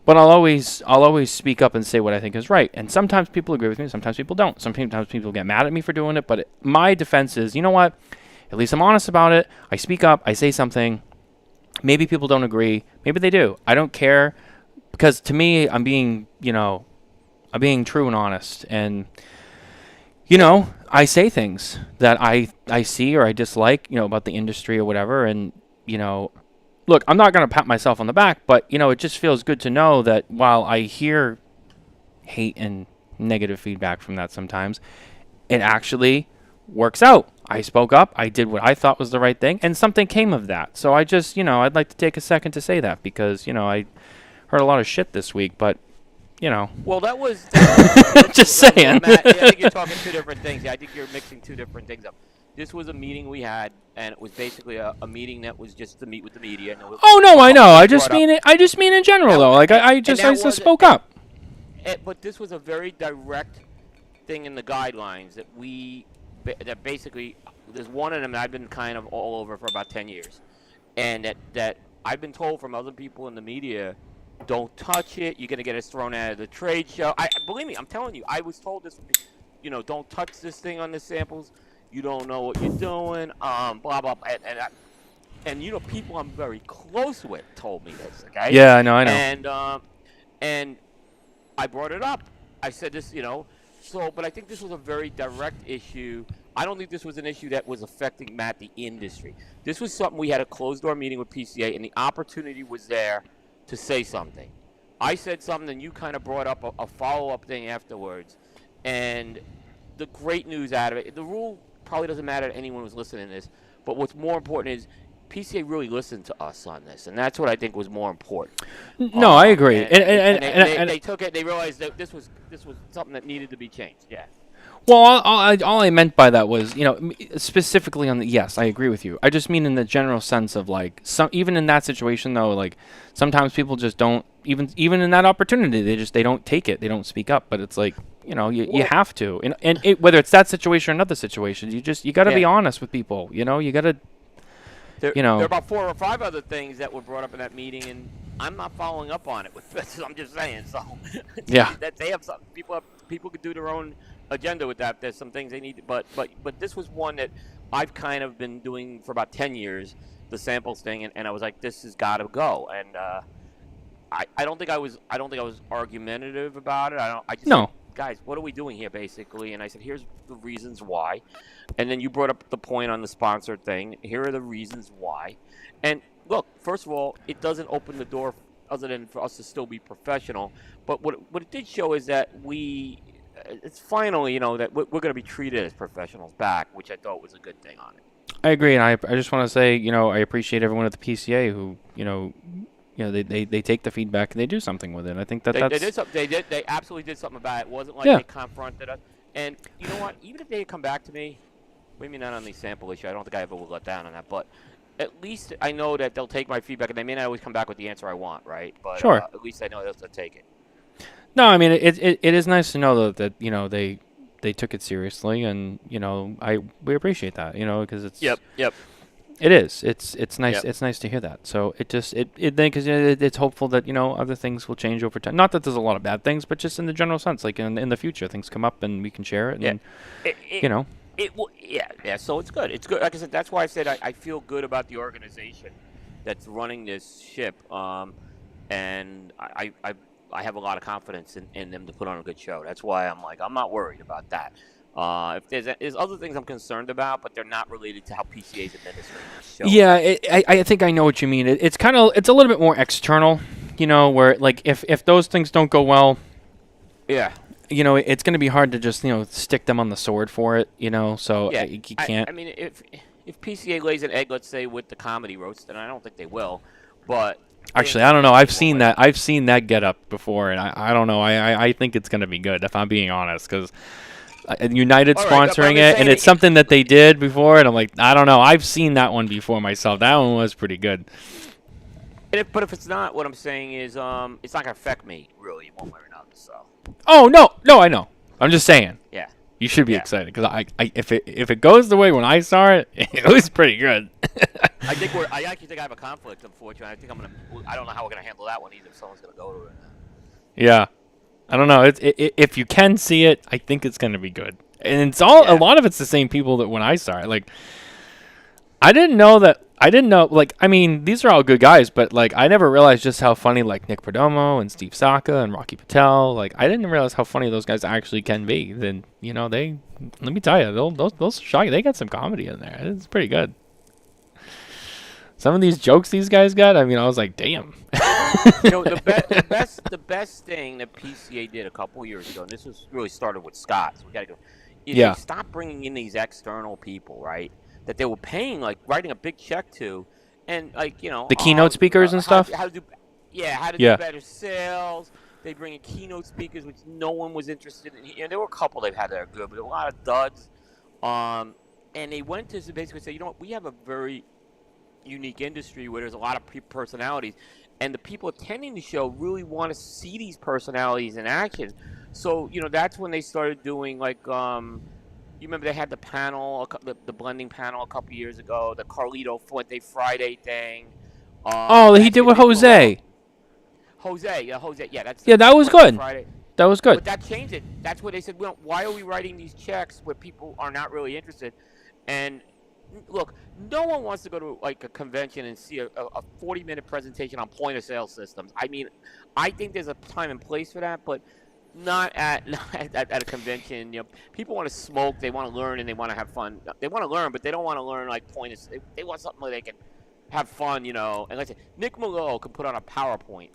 But I'll always speak up and say what I think is right. And sometimes people agree with me, sometimes people don't. Sometimes people get mad at me for doing it. But my defense is, you know what? At least I'm honest about it. I speak up. I say something. Maybe people don't agree. Maybe they do. I don't care. Because to me, I'm being true and honest. And, I say things that I see or I dislike, about the industry or whatever. And, look, I'm not going to pat myself on the back, but, it just feels good to know that while I hear hate and negative feedback from that sometimes, it actually works out. I spoke up. I did what I thought was the right thing, and something came of that. So I just, I'd like to take a second to say that because, I heard a lot of shit this week, but, Well, that was just saying. Matt, I think you're talking two different things. Yeah, I think you're mixing two different things up. This was a meeting we had, and it was basically a meeting that was just to meet with the media. And oh no, I know. I just mean in general, though. Like I just spoke up. But this was a very direct thing in the guidelines that basically there's one of them that I've been kind of all over for about 10 years, and that I've been told from other people in the media, don't touch it. You're gonna get us thrown out of the trade show. Believe me, I'm telling you, I was told this. Don't touch this thing on the samples. You don't know what you're doing. Blah blah. And people I'm very close with told me this. Okay. Yeah, I know. And I brought it up. I said this. But I think this was a very direct issue. I don't think this was an issue that was affecting the industry. This was something we had a closed door meeting with PCA, and the opportunity was there to say something. I said something, and you kind of brought up a follow-up thing afterwards. And the great news out of it, the rule probably doesn't matter to anyone who's listening to this, but what's more important is PCA really listened to us on this, and that's what I think was more important. No, I agree. And they took it. They realized that this was something that needed to be changed. Yeah. Well, all I meant by that was, specifically on the, yes, I agree with you. I just mean in the general sense of even in that situation though, like sometimes people just don't even in that opportunity, they don't take it, they don't speak up. But it's like, you have to, and whether it's that situation or another situation, you got to be honest with people. You got to. There are about 4 or 5 other things that were brought up in that meeting, and I'm not following up on it with this. I'm just saying. So yeah, that they have some people could do their own agenda with that. There's some things they need, but this was one that I've kind of been doing for about 10 years, the samples thing, and I was like, this has got to go. And I don't think I was argumentative about it. I just no. said, guys, what are we doing here, basically? And I said, here's the reasons why. And then you brought up the point on the sponsored thing. Here are the reasons why. And look, first of all, it doesn't open the door other than for us to still be professional. But what it did show is that it's finally, that we're going to be treated as professionals back, which I thought was a good thing on it. I agree, and I just want to say, I appreciate everyone at the PCA who, they take the feedback and they do something with it. I think they absolutely did something about it. It wasn't like they confronted us. And you know what? Even if they had come back to me, maybe not on the sample issue, I don't think I ever would let down on that, but at least I know that they'll take my feedback, and they may not always come back with the answer I want, right? But sure. At least I know they'll take it. No, I mean it is nice to know that they took it seriously, and we appreciate that, because it's Yep. It is. It's nice. Yep. It's nice to hear that. So because it's hopeful that other things will change over time. Not that there's a lot of bad things, but just in the general sense, like in the future, things come up and we can share it. And It will. Yeah. So it's good. It's good. Like I said, that's why I said I feel good about the organization that's running this ship. And I have a lot of confidence in them to put on a good show. That's why I'm not worried about that. If there's other things I'm concerned about, but they're not related to how PCA's administering the show. Yeah, I think I know what you mean. It's a little bit more external, where like if those things don't go well, yeah, it's going to be hard to just stick them on the sword for it, So yeah, you can't. I mean, if PCA lays an egg, let's say with the comedy roast, then I don't think they will, but. Actually, I don't know. I've seen that get up before, and I don't know. I think it's going to be good, if I'm being honest, because United All right, but I'm sponsoring just it, and saying it's something that they did before, and I'm like, I don't know. I've seen that one before myself. That one was pretty good. But if it's not, what I'm saying is, it's not gonna affect me really one way or another. So Oh no, I know. I'm just saying. yeah, You should be Yeah. excited because if it goes the way when I saw it, it was pretty good. I actually think I have a conflict. Unfortunately, I don't know how we're gonna handle that one either. If someone's gonna go to it. Yeah, I don't know. If you can see it, I think it's gonna be good. And it's all a Yeah. lot of it's the same people that when I saw it. Like, I didn't know that. I didn't know. Like, I mean, these are all good guys, but like, I never realized just how funny like Nick Perdomo and Steve Saka and Rocky Patel. Like, I didn't realize how funny those guys actually can be. Then they. Let me tell you, those shock. They got some comedy in there. It's pretty good. Some of these jokes these guys got. I mean, I was like, damn. The best thing that PCA did a couple years ago, and this was really started with Scott. So we gotta go. Is Yeah. they stopped bringing in these external people, right? That they were paying, like writing a big check to, and like The keynote speakers and stuff? How to do Yeah. better sales. They bring in keynote speakers, which no one was interested in. There were a couple they've had that are good, but a lot of duds. And they went to basically say, we have a very unique industry where there's a lot of personalities, and the people attending the show really want to see these personalities in action. So that's when they started doing like you remember they had the panel, the blending panel a couple years ago, the Carlito Fuente Friday thing. He did with Jose. Jose, yeah, that's Yeah, that was Fuente good. Friday. That was good. But that changed it. That's where they said, well, why are we writing these checks where people are not really interested? And look, no one wants to go to like a convention and see a 40-minute presentation on point-of-sale systems. I mean, I think there's a time and place for that, but not at a convention. People want to smoke, they want to learn, and they want to have fun. They want to learn, but they don't want to learn like they want something where they can have fun, And like I said, Nick Malone could put on a PowerPoint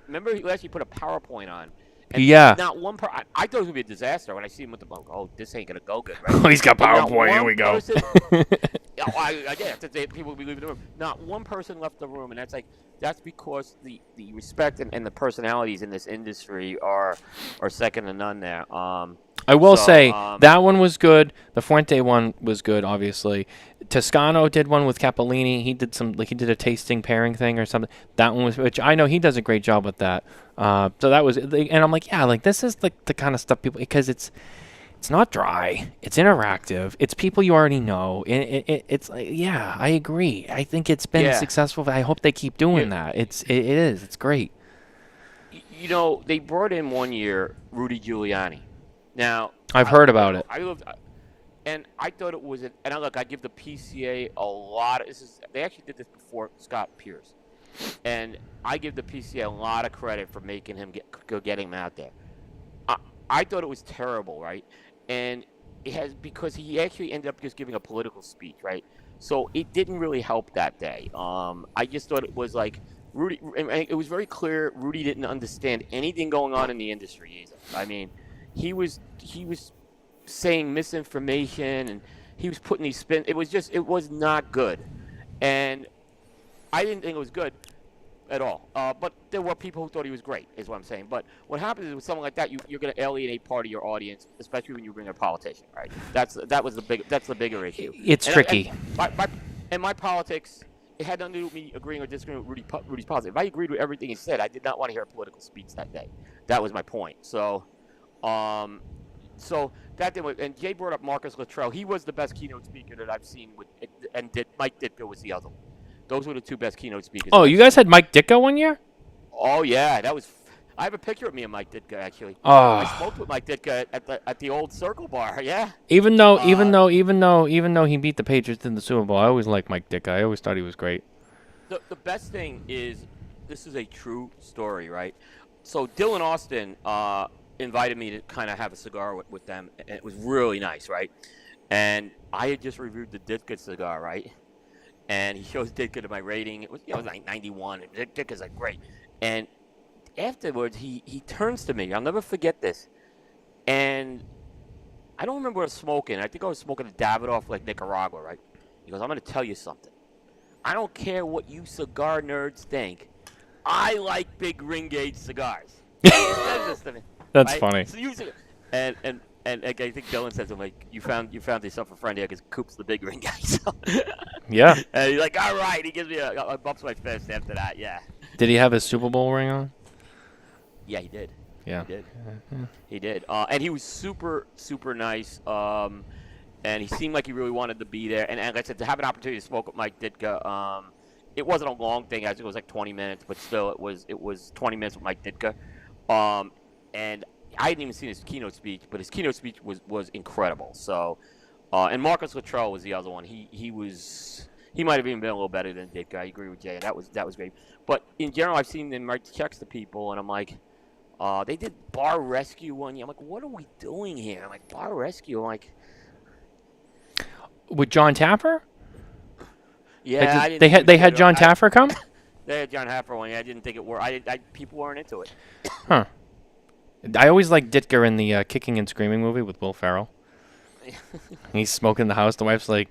remember he actually put a PowerPoint on. And Yeah. Not one I thought it was gonna be a disaster when I see him with the book. Oh, this ain't gonna go good, right? He's got And not PowerPoint. Here one we go. person- I did. People will be leaving the room. Not one person left the room, and that's because the respect and the personalities in this industry are second to none there. I will say So, that one was good. The Fuente one was good, obviously. Toscano did one with Cappellini. He did a tasting pairing thing or something. That one was, which I know he does a great job with that. So that was, and I'm like, yeah, like this is like the kind of stuff people, because it's not dry. It's interactive. It's people you already know. It's like, yeah, I agree. I think it's been successful. I hope they keep doing that. It is. It's great. They brought in one year Rudy Giuliani. Now I've heard about it. And I thought it was, I give the PCA a lot of, they actually did this before Scott Pierce. And I give the PCA a lot of credit for making him getting him out there. I thought it was terrible, right? And because he actually ended up just giving a political speech, right? So it didn't really help that day. I just thought it was like, Rudy, it was very clear Rudy didn't understand anything going on in the industry either. I mean, he was saying misinformation, and he was putting these spin. It was not good, and I didn't think it was good at all. But there were people who thought he was great, is what I'm saying. But what happens is with someone like that, you're going to alienate part of your audience, especially when you bring a politician, right? That's the bigger issue. It's tricky. And my politics, it had nothing to do with me agreeing or disagreeing with Rudy's politics. If I agreed with everything he said, I did not want to hear a political speech that day. That was my point. So that did, and Jay brought up Marcus Luttrell. He was the best keynote speaker that I've seen Mike Ditka was the other one. Those were the two best keynote speakers. Oh, you guys had Mike Ditka one year? Oh yeah, that was. I have a picture of me and Mike Ditka actually. Oh. I smoked with Mike Ditka at the old Circle Bar. Yeah. Even though he beat the Patriots in the Super Bowl, I always liked Mike Ditka. I always thought he was great. The best thing is, this is a true story, right? So Dylan Austin invited me to kind of have a cigar with them, and it was really nice, right? And I had just reviewed the Ditka cigar, right? And he shows Ditka to my rating. It was like 91, and Ditka's like great. And afterwards, he turns to me. I'll never forget this. And I don't remember what I was smoking. I think I was smoking a Davidoff like Nicaragua, right? He goes, I'm going to tell you something. I don't care what you cigar nerds think. I like big ring gauge cigars. He says this to me. That's right? funny. So and And like, I think Dylan says, "I'm like, you found yourself a friend here because Coop's the big ring guy." So, Yeah. and he's like, "All right." He gives me a bumps my fist after that. Yeah. Did he have his Super Bowl ring on? Yeah, he did. Yeah. He did. He did. And he was super, super nice. And he seemed like he really wanted to be there. And like I said, to have an opportunity to smoke with Mike Ditka, it wasn't a long thing. I think it was like 20 minutes, but still, it was 20 minutes with Mike Ditka. And I hadn't even seen his keynote speech, but his keynote speech was incredible. So, and Marcus Luttrell was the other one. He might have even been a little better than Ditka. I agree with Jay. That was great. But in general, I've seen them write checks to people, and I'm like, they did Bar Rescue one year. I'm like, what are we doing here? I'm like, Bar Rescue. I'm like, with John Taffer? yeah, they had John Taffer come? They had John Taffer one. Yeah, I didn't think it worked. People weren't into it. Huh. I always liked Ditka in the Kicking and Screaming movie with Will Ferrell. He's smoking in the house. The wife's like,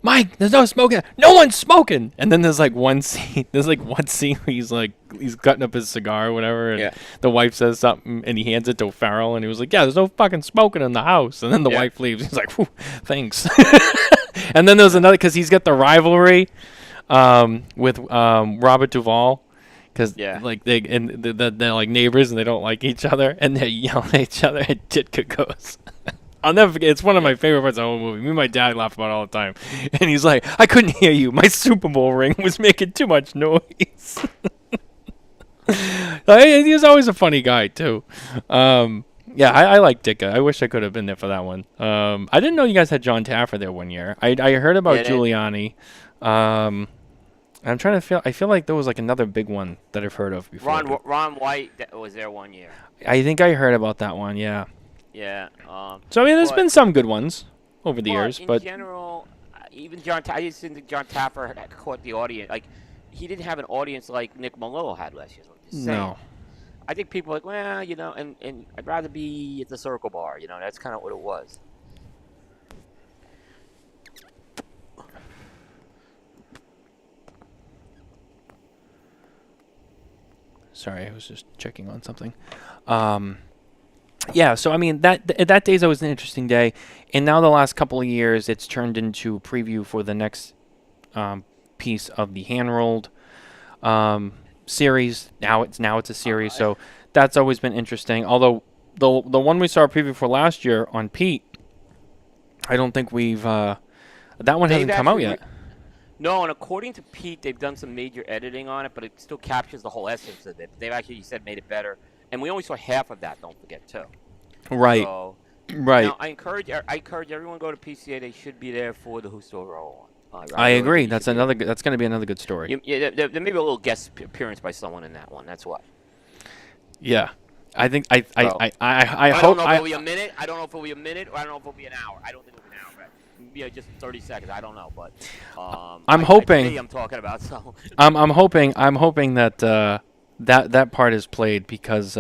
Mike, there's no smoking. No one's smoking. And then there's one scene where he's cutting up his cigar or whatever, and the wife says something, and he hands it to Farrell, and he was like, yeah, there's no fucking smoking in the house. And then the wife leaves. He's like, whew, thanks. And then there's another, because he's got the rivalry with Robert Duvall. Because they're like neighbors and they don't like each other, and they're yelling at each other, and Ditka goes, I'll never forget. It's one of my favorite parts of the whole movie. Me and my dad laugh about it all the time. And he's like, I couldn't hear you. My Super Bowl ring was making too much noise. He was always a funny guy, too. I like Ditka. I wish I could have been there for that one. I didn't know you guys had John Taffer there one year. I heard about Giuliani. I'm trying to feel. I feel like there was another big one that I've heard of before. Ron White was there one year. I think I heard about that one. Yeah. Yeah. So I mean, there's been some good ones over the years, but in general, even John, I just didn't think John Taffer caught the audience. Like, he didn't have an audience like Nick Malillo had last year. No. I think people are like, well, and I'd rather be at the Circle Bar. That's kind of what it was. Sorry, I was just checking on something. Yeah, so I mean that day's always an interesting day, and now the last couple of years it's turned into a preview for the next piece of the hand-rolled series. Now it's a series, so that's always been interesting. Although the one we saw a preview for last year on Pete, I don't think we've that one hasn't come out yet. No, and according to Pete, they've done some major editing on it, but it still captures the whole essence of it. They've actually, you said, made it better. And we only saw half of that, don't forget, too. Right. So, right. Now, I encourage everyone to go to PCA. They should be there for the Who Stole Roll one. I agree. That's going to be another good story. There may be a little guest appearance by someone in that one. That's what. Yeah. I think I hope. I don't know if it'll be a minute. I don't know if it'll be a minute, or I don't know if it'll be an hour. I don't think it'll be an hour. Yeah, just 30 seconds. I don't know, but I'm hoping. I'm talking about so. I'm hoping that that part is played, because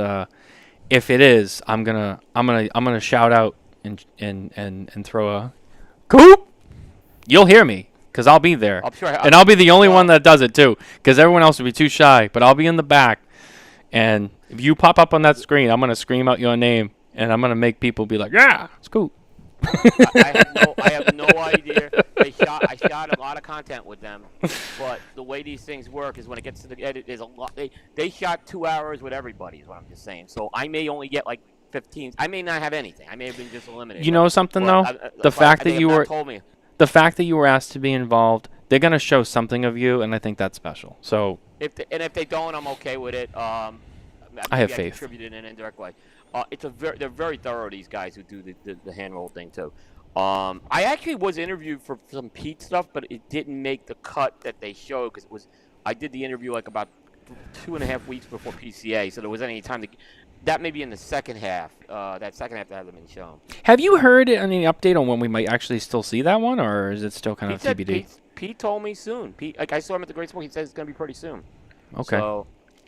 if it is, I'm gonna shout out and throw a Coop. You'll hear me, because I'll be there, and I'll be the only one that does it too, because everyone else will be too shy. But I'll be in the back, and if you pop up on that screen, I'm gonna scream out your name, and I'm gonna make people be like, "Yeah, it's Coop." I have no idea. I shot a lot of content with them, but the way these things work is when it gets to the edit, there's a lot. They shot 2 hours with everybody, is what I'm just saying. So I may only get 15. I may not have anything. I may have been just eliminated. You know something though? The fact that you were asked to be involved, they're gonna show something of you, and I think that's special. So if they don't, I'm okay with it. I have faith. Contributed in an indirect way. They're very thorough, these guys who do the hand roll thing too. I actually was interviewed for some Pete stuff, but it didn't make the cut that they showed, because I did the interview about 2.5 weeks before PCA, so there wasn't any time to. That may be in the second half. That second half that hasn't been shown. Have you heard any update on when we might actually still see that one, or is it still kind of TBD? Pete told me soon. Pete, I saw him at the Great Smoke. He says it's going to be pretty soon. Okay. So,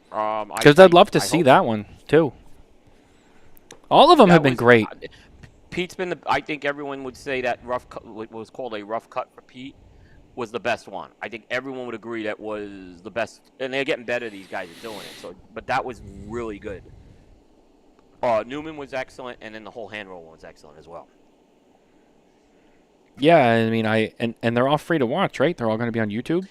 because I'd love to see that one too. All of them have been great. Pete's been I think everyone would say that what was called a rough cut for Pete was the best one. I think everyone would agree that was the best, and they're getting better. These guys are doing it. So, but that was really good. Newman was excellent, and then the whole hand roll one was excellent as well. Yeah, I mean, and they're all free to watch, right? They're all going to be on YouTube.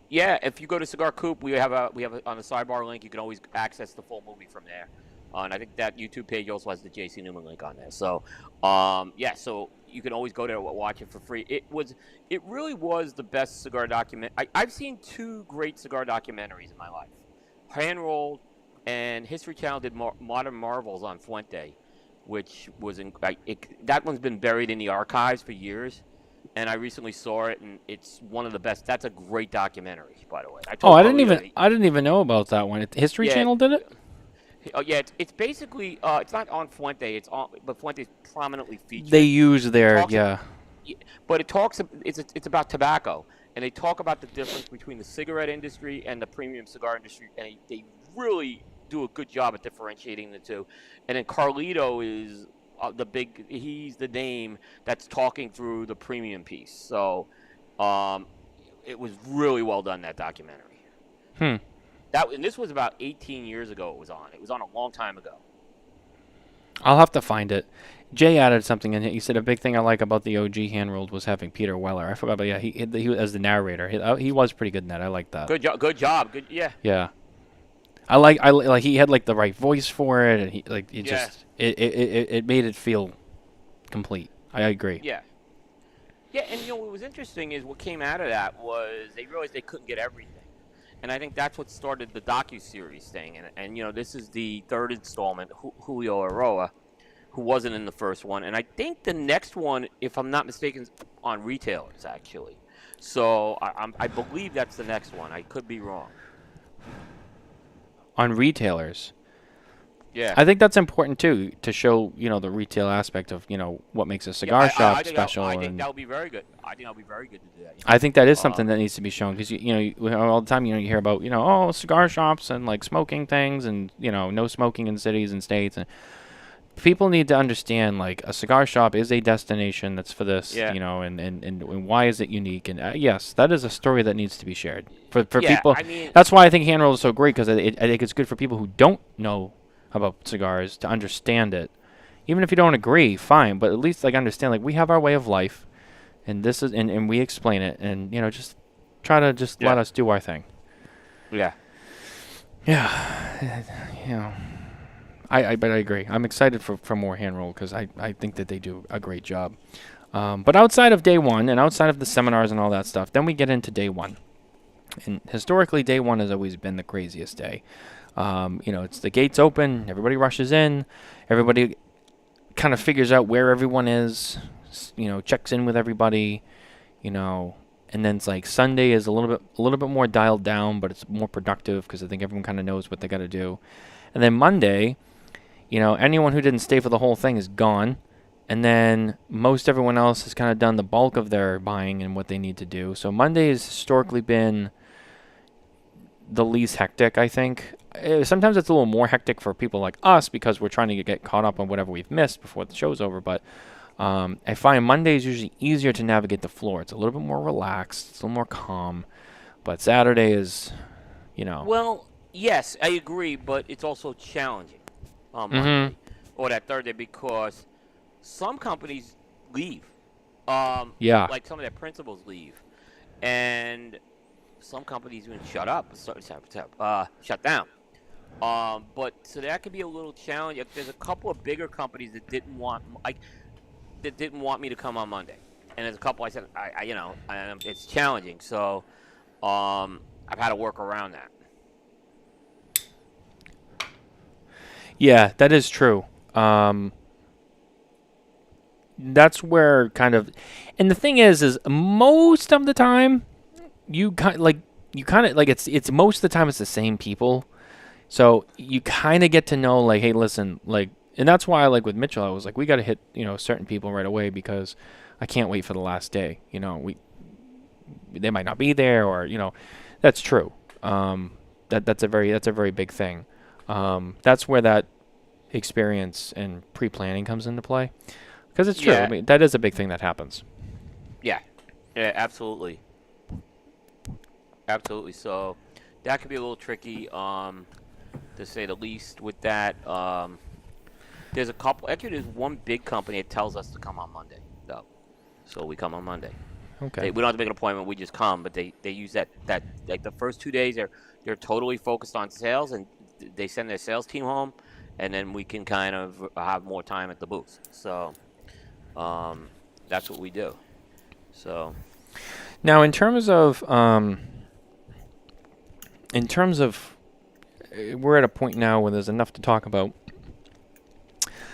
Yeah, if you go to Cigar Coop, we have on the sidebar link. You can always access the full movie from there. And I think that YouTube page also has the J.C. Newman link on there. So, so you can always go there and watch it for free. It really was the best cigar document. I've seen 2 great cigar documentaries in my life. Hand Rolled and History Channel did Modern Marvels on Fuente, which was that one's been buried in the archives for years. And I recently saw it, and it's one of the best. That's a great documentary, by the way. I didn't even know about that one. History Channel did it. Oh yeah, it's basically it's not on Fuente. But Fuente's prominently featured. They use their but it talks. It's about tobacco, and they talk about the difference between the cigarette industry and the premium cigar industry, and they really do a good job at differentiating the two. And then Carlito is he's the name that's talking through the premium piece. So, it was really well done, that documentary. And this was about 18 years ago. It was on a long time ago. I'll have to find it. Jay added something in it. He said a big thing I like about the OG hand rolled was having Peter Weller. I forgot, but yeah, he as the narrator. He was pretty good in that. I like that. Good job. Good, yeah. Yeah. I like he had like the right voice for it, and it made it feel complete. I agree. Yeah. Yeah, and what was interesting is what came out of that was they realized they couldn't get everything. And I think that's what started the docuseries thing. And this is the 3rd installment, Julio Aroa, who wasn't in the first one. And I think the next one, if I'm not mistaken, is on retailers, actually. So I believe that's the next one. I could be wrong. On retailers. Yeah. I think that's important, too, to show, the retail aspect of, what makes a cigar shop special. I think that would be very good. I think that would be very good to do that. I think that is something that needs to be shown because, all the time, you hear about, cigar shops and, like, smoking things and, no smoking in cities and states. And people need to understand, like, a cigar shop is a destination that's for this, and why is it unique? And, yes, that is a story that needs to be shared for people. I mean, that's why I think hand roll is so great because I think it's good for people who don't know about cigars to understand it. Even if you don't agree, fine, but at least understand we have our way of life, and this is and we explain it, and just try to let us do our thing. Yeah. Yeah. But I agree. I'm excited for more hand roll because I think that they do a great job. But outside of day one and outside of the seminars and all that stuff, then we get into day one. And historically, day one has always been the craziest day. It's the gates open, everybody rushes in, everybody kind of figures out where everyone is, checks in with everybody, and then it's like Sunday is a little bit more dialed down, but it's more productive because I think everyone kind of knows what they got to do. And then Monday, anyone who didn't stay for the whole thing is gone. And then most everyone else has kind of done the bulk of their buying and what they need to do. So Monday has historically been the least hectic, I think. Sometimes it's a little more hectic for people like us because we're trying to get caught up on whatever we've missed before the show's over. But I find Monday is usually easier to navigate the floor. It's a little bit more relaxed. It's a little more calm. But Saturday is, Well, yes, I agree, but it's also challenging on Monday or that Thursday because some companies leave. Like some of their principals leave. And some companies even shut down. But so that could be a little challenge. There's a couple of bigger companies that didn't want me to come on Monday, and there's a couple I said it's challenging. So I've had to work around that. Yeah, that is true. That's where kind of, and the thing is most of the time. It's most of the time it's the same people. So you kind of get to know hey, listen, and that's why with Mitchell, I was we got to hit, certain people right away because I can't wait for the last day. They might not be there or, that's true. That's a very big thing. That's where that experience and pre-planning comes into play because it's true. Yeah. I mean, that is a big thing that happens. Yeah, absolutely. Absolutely. So that could be a little tricky, to say the least, with that. There's a couple. Actually, there's one big company that tells us to come on Monday, though. So we come on Monday. Okay. We don't have to make an appointment. We just come. But they use that like the first 2 days they're totally focused on sales, and they send their sales team home, and then we can kind of have more time at the booth. So that's what we do. So Now, in terms of we're at a point now where there's enough to talk about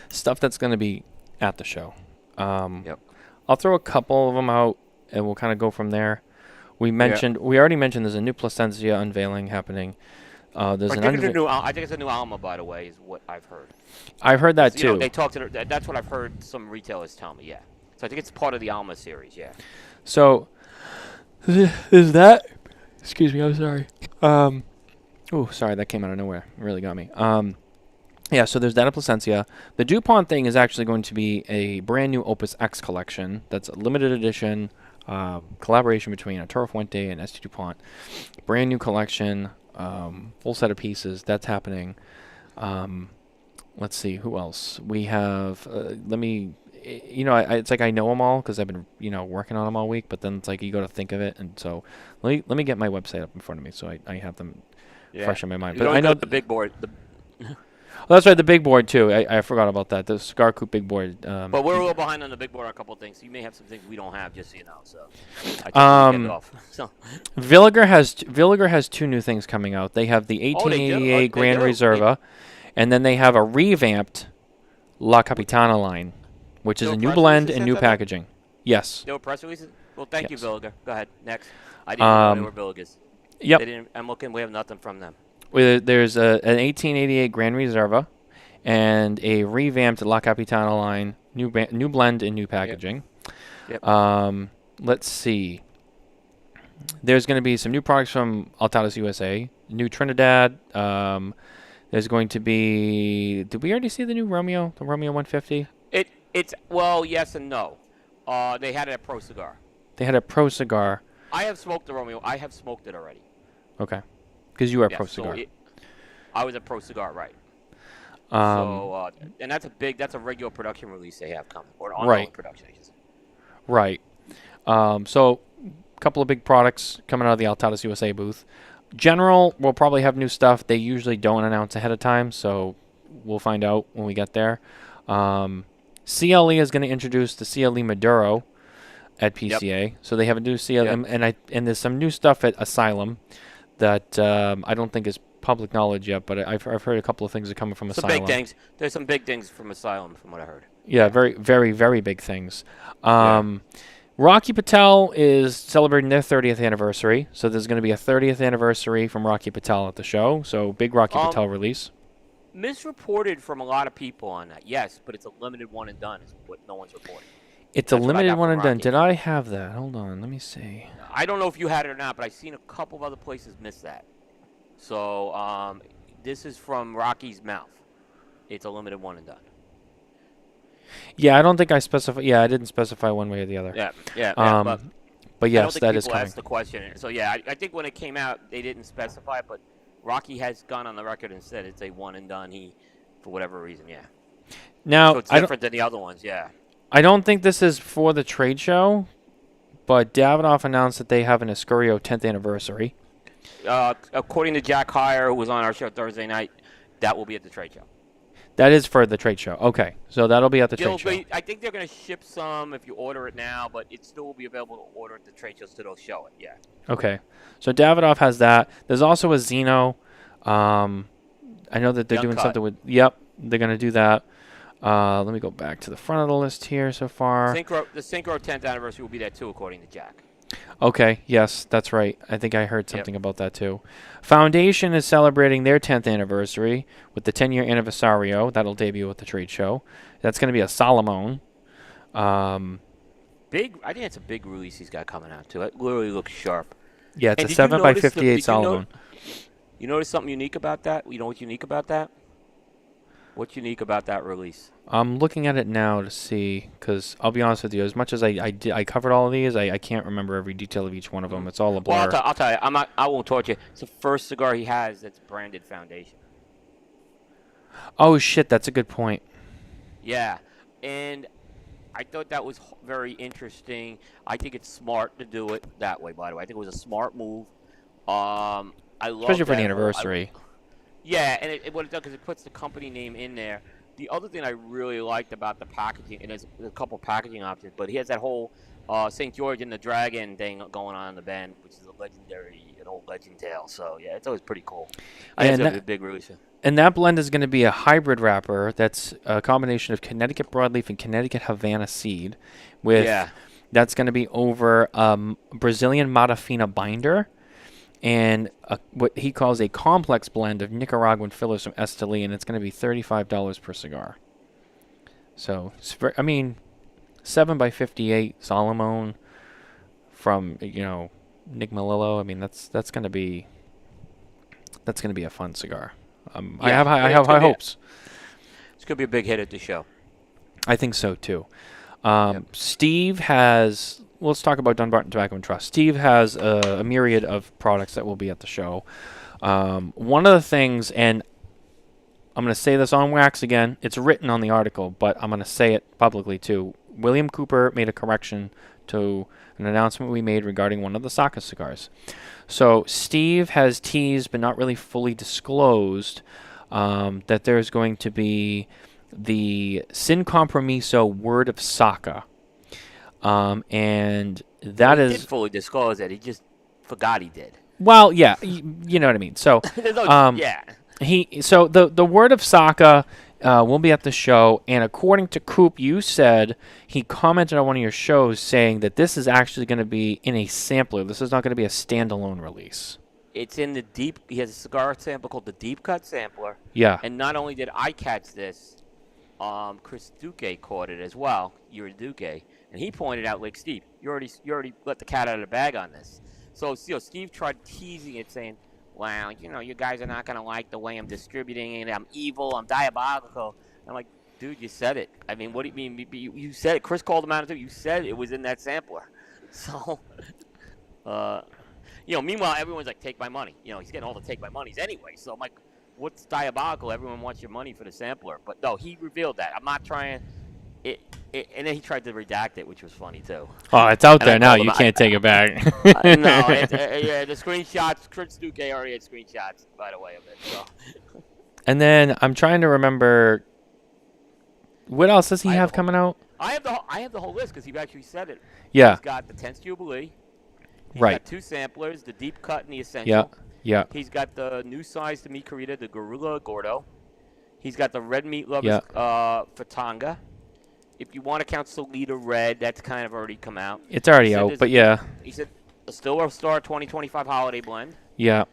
stuff that's going to be at the show. Yep. I'll throw a couple of them out, and we'll kind of go from there. We already mentioned there's a new Placencia unveiling happening. I think it's a new Alma, by the way, is what I've heard. I've heard that too. They talked to that's what I've heard some retailers tell me. Yeah. So I think it's part of the Alma series. Yeah. So is that? Excuse me. I'm sorry. Oh, sorry. That came out of nowhere. It really got me. Yeah, so there's that at Placencia. The Dupont thing is actually going to be a brand new Opus X collection. That's a limited edition collaboration between Arturo Fuente and ST Dupont. Brand new collection, full set of pieces. That's happening. Let's see, who else? We have, it's like I know them all because I've been, working on them all week, but then it's like you got to think of it. And so let me get my website up in front of me so I have them fresh in my mind. But I know the big board. Well, that's right, the big board, too. I forgot about that. The Cigar Coop big board. But we're a little behind on the big board on a couple of things. So you may have some things we don't have, just so you know. So I think we get it off. So. Villiger has two new things coming out. They have the 1888 Grand Reserva, and then they have a revamped La Capitana line, which is a new blend and new packaging. Yes. There were press releases? Well, thank you, Villiger. Go ahead. Next. I didn't know they were Villigers. Yep. I'm looking. We have nothing from them. There's an 1888 Grand Reserva and a revamped La Capitana line, new blend and new packaging. Yep. Let's see. There's going to be some new products from Altadas USA, new Trinidad. There's going to be. Did we already see the new Romeo, the Romeo 150? It's well, yes and no. They had it at Pro Cigar. They had a Pro Cigar. I have smoked the Romeo. I have smoked it already. Okay. Because you are Pro Cigar. So I was a Pro Cigar, right? And that's a regular production release they have coming, or ongoing production, I should say. Right. So a couple of big products coming out of the Altadas USA booth. General will probably have new stuff. They usually don't announce ahead of time, so we'll find out when we get there. CLE is going to introduce the CLE Maduro at PCA. So they have a new CLE, and there's some new stuff at Asylum that I don't think is public knowledge yet, but I've heard a couple of things are coming from Asylum. Big things. There's some big things from Asylum, from what I heard. Yeah, very, very, very big things. Rocky Patel is celebrating their 30th anniversary, so there's going to be a 30th anniversary from Rocky Patel at the show. So big Rocky Patel release. Misreported from a lot of people on that, yes, but it's a limited one and done is what no one's reporting. It's a limited one and done. Did I have that? Hold on, let me see. I don't know if you had it or not, but I've seen a couple of other places miss that. So this is from Rocky's mouth. It's a limited one and done. Yeah, I don't think I specified. Yeah, I didn't specify one way or the other. But yes, that is coming. Asked the question. So yeah, I think when it came out, they didn't specify it, but Rocky has gone on the record and said it's a one and done. For whatever reason, yeah. Now, so it's different than the other ones, yeah. I don't think this is for the trade show, but Davidoff announced that they have an Escurio 10th anniversary. According to Jack Heyer, who was on our show Thursday night, that will be at the trade show. That is for the trade show. Okay, so that'll be at the trade show. I think they're going to ship some if you order it now, but it still will be available to order at the trade show, so they'll show it, yeah. Okay, so Davidoff has that. There's also a Xeno. I know that they're doing something with... Yep, they're going to do that. Let me go back to the front of the list here so far. The Synchro 10th anniversary will be there too, according to Jack. Okay, yes, that's right. I think I heard something about that too. Foundation is celebrating their 10th anniversary with the 10-year anniversario. That'll debut at the trade show. That's going to be a Solomon. I think it's a big release he's got coming out too. It literally looks sharp. Yeah, it's a 7x58 Solomon. You notice something unique about that? You know what's unique about that? What's unique about that release? I'm looking at it now to see, because I'll be honest with you, as much as I covered all of these, I can't remember every detail of each one of them. It's all a blur. Well, I'll tell you. I won't torture you. It's the first cigar he has that's branded Foundation. Oh, shit, that's a good point. Yeah, and I thought that was very interesting. I think it's smart to do it that way. By the way, I think it was a smart move. I love Especially for the that whole- anniversary. Yeah, and what it does is it puts the company name in there. The other thing I really liked about the packaging, and there's a couple packaging options, but he has that whole St. George and the Dragon thing going on in the band, which is an old legend tale. So yeah, it's always pretty cool. I think it's a big release. And that blend is going to be a hybrid wrapper that's a combination of Connecticut broadleaf and Connecticut Havana seed. That's going to be over Brazilian Matafina binder and what he calls a complex blend of Nicaraguan fillers from Esteli, and it's going to be $35 per cigar. So, 7x58 Solomon from, Nick Melillo. I mean, that's going to be a fun cigar. I have high hopes. It's going to be a big hit at the show. I think so, too. Steve has... Let's talk about Dunbarton Tobacco and Trust. Steve has a myriad of products that will be at the show. One of the things, and I'm going to say this on wax again, it's written on the article, but I'm going to say it publicly, too. William Cooper made a correction to an announcement we made regarding one of the Saka cigars. So Steve has teased, but not really fully disclosed, that there's going to be the Sin Compromiso Word of Saka. And that He did fully disclose it. He just forgot he did. Well, yeah, you know what I mean. So, yeah. The Word of Saka will be at the show, and according to Coop, you said he commented on one of your shows saying that this is actually going to be in a sampler. This is not going to be a standalone release. It's in the deep. He has a cigar sample called the Deep Cut Sampler. Yeah. And not only did I catch this, Chris Duque caught it as well. Yuri Duque, and he pointed out, like, Steve, you already let the cat out of the bag on this. So, Steve tried teasing it, saying, "Wow, you guys are not gonna like the way I'm distributing it. I'm evil. I'm diabolical." I'm like, dude, you said it. I mean, what do you mean? You said it. Chris called him out too. You said it was in that sampler. So, meanwhile, everyone's like, "Take my money." He's getting all the take my monies anyway. So I'm like, what's diabolical? Everyone wants your money for the sampler. But no, he revealed that. I'm not trying. And then he tried to redact it, which was funny too. Oh, it's out there now. You can't take it back. No, the screenshots. Chris Duque already had screenshots, by the way, of it. So. And then I'm trying to remember, what else does he have coming out? I have the whole list because he actually said it. Yeah. He's got the 10th Jubilee. He's Right. got two samplers, the Deep Cut and the Essential. Yeah. He's got the new size to Meat Carita, the Gorilla Gordo. He's got the Red Meat Lovers Fatanga. If you want to count Solita Red, that's kind of already come out. It's already out, but yeah. He said a Silver Star 2025 Holiday Blend. Yeah.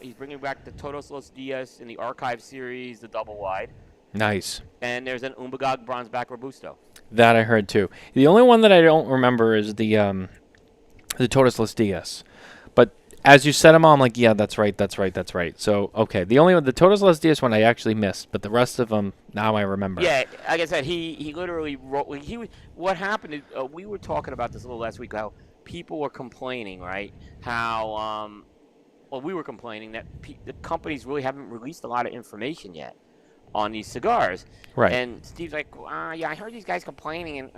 He's bringing back the Todos Los Dias in the Archive series, the Double Wide. Nice. And there's an Umbagog Bronzeback Robusto. That I heard too. The only one that I don't remember is the Todos Los Dias. But as you said them all, I'm like, yeah, that's right. So, okay. The Todos Los Dias one I actually missed, but the rest of them, now I remember. Yeah, like I said, he literally wrote. What happened is, we were talking about this a little last week, how people were complaining, right? How, we were complaining that the companies really haven't released a lot of information yet on these cigars. Right. And Steve's like, yeah, I heard these guys complaining, and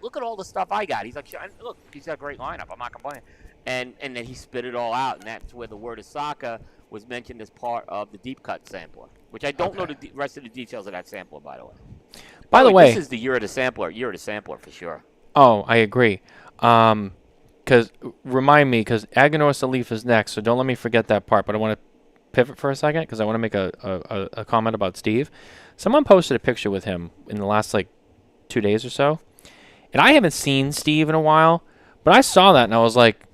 look at all the stuff I got. He's like, look, he's got a great lineup. I'm not complaining. And then he spit it all out, and that's where the Word of Saka was mentioned as part of the Deep Cut sampler, which I don't know the rest of the details of that sampler, by the way. By the way, this is the year of the sampler for sure. Oh, I agree. Remind me, because Aganorsa Leaf is next, so don't let me forget that part. But I want to pivot for a second, because I want to make a comment about Steve. Someone posted a picture with him in the last, 2 days or so. And I haven't seen Steve in a while, but I saw that, and I was like,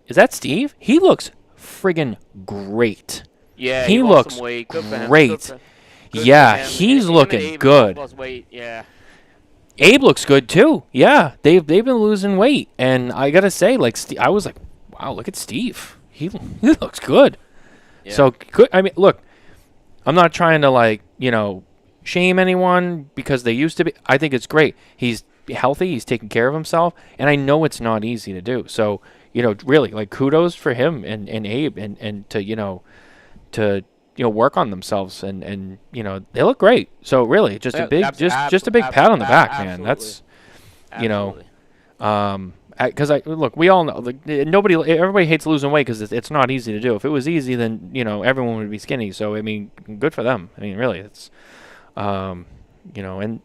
is that Steve? He looks friggin' great. Yeah, he lost looks some weight. Good for him. great. Good Yeah, for him. he's Him looking and Abe good. lost weight. Yeah. Abe looks good too. Yeah, they've been losing weight, and I gotta say, I was like, wow, look at Steve. He looks good. Yeah. So good. I mean, look, I'm not trying to shame anyone because they used to be. I think it's great. He's healthy. He's taking care of himself, and I know it's not easy to do. So really, kudos for him and Abe, and to work on themselves, and they look great. So really, just a Yeah, big just a big pat on the back, man. That's Absolutely. because look, we all know, like, everybody hates losing weight because it's not easy to do. If it was easy, then everyone would be skinny. So I mean, good for them. I mean, really, it's and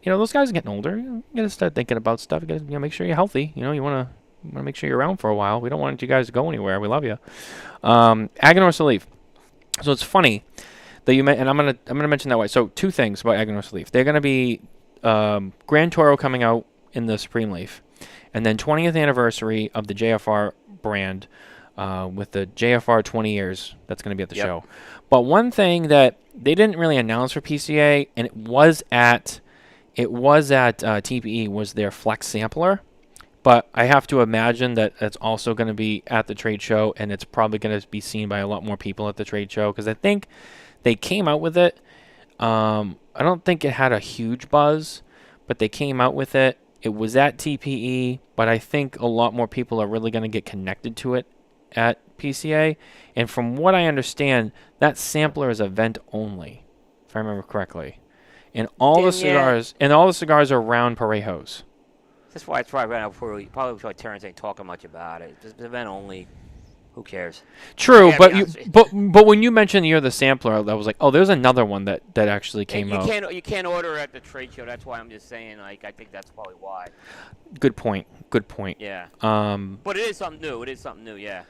those guys are getting older. You gotta start thinking about stuff. You gotta make sure you're healthy. You wanna make sure you're around for a while. We don't want you guys to go anywhere. We love you. Aganor Salif. So it's funny that you and I'm gonna mention that way. So two things about Aganor Salif. They're gonna be Grand Toro coming out in the Supreme Leaf, and then 20th anniversary of the JFR brand with the JFR 20 years. That's gonna be at the show. But one thing that they didn't really announce for PCA, and it was at TPE, was their Flex sampler. But I have to imagine that it's also going to be at the trade show, and it's probably going to be seen by a lot more people at the trade show, because I think they came out with it. I don't think it had a huge buzz, but they came out with it. It was at TPE, but I think a lot more people are really going to get connected to it at PCA. And from what I understand, that sampler is event only, if I remember correctly. And all the cigars are round Parejos. That's why it's right now before probably why Terrence ain't talking much about it. Just event only. Who cares? True, but when you mentioned you're the sampler, I was like, oh, there's another one that actually came out. You can't order at the trade show. That's why I'm just saying. Like, I think that's probably why. Good point. Yeah. But it is something new. Yeah.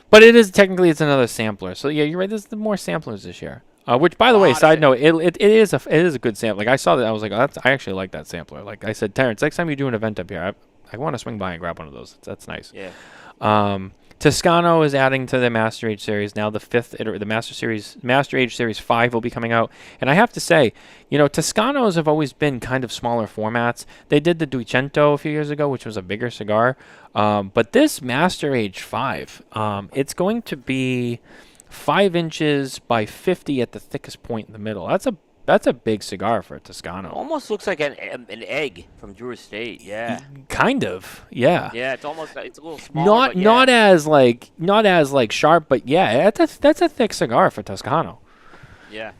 But it's another sampler. So yeah, you're right. There's more samplers this year. Which, by the way, side note, it is a good sample. Like, I saw that, I was like, oh, I actually like that sampler. Like I said, Terrence, next time you do an event up here, I want to swing by and grab one of those. That's nice. Yeah. Toscano is adding to the Master Age series now. The Master Age Series 5 will be coming out, and I have to say, Toscanos have always been kind of smaller formats. They did the Duicento a few years ago, which was a bigger cigar, but this Master Age 5, it's going to be 5 inches by 50 at the thickest point in the middle. That's a big cigar for a Toscano. Almost looks like an egg from Drew Estate. Yeah. Kind of. Yeah. Yeah, it's a little smaller. Not as sharp, but yeah, that's a thick cigar for Toscano. Yeah.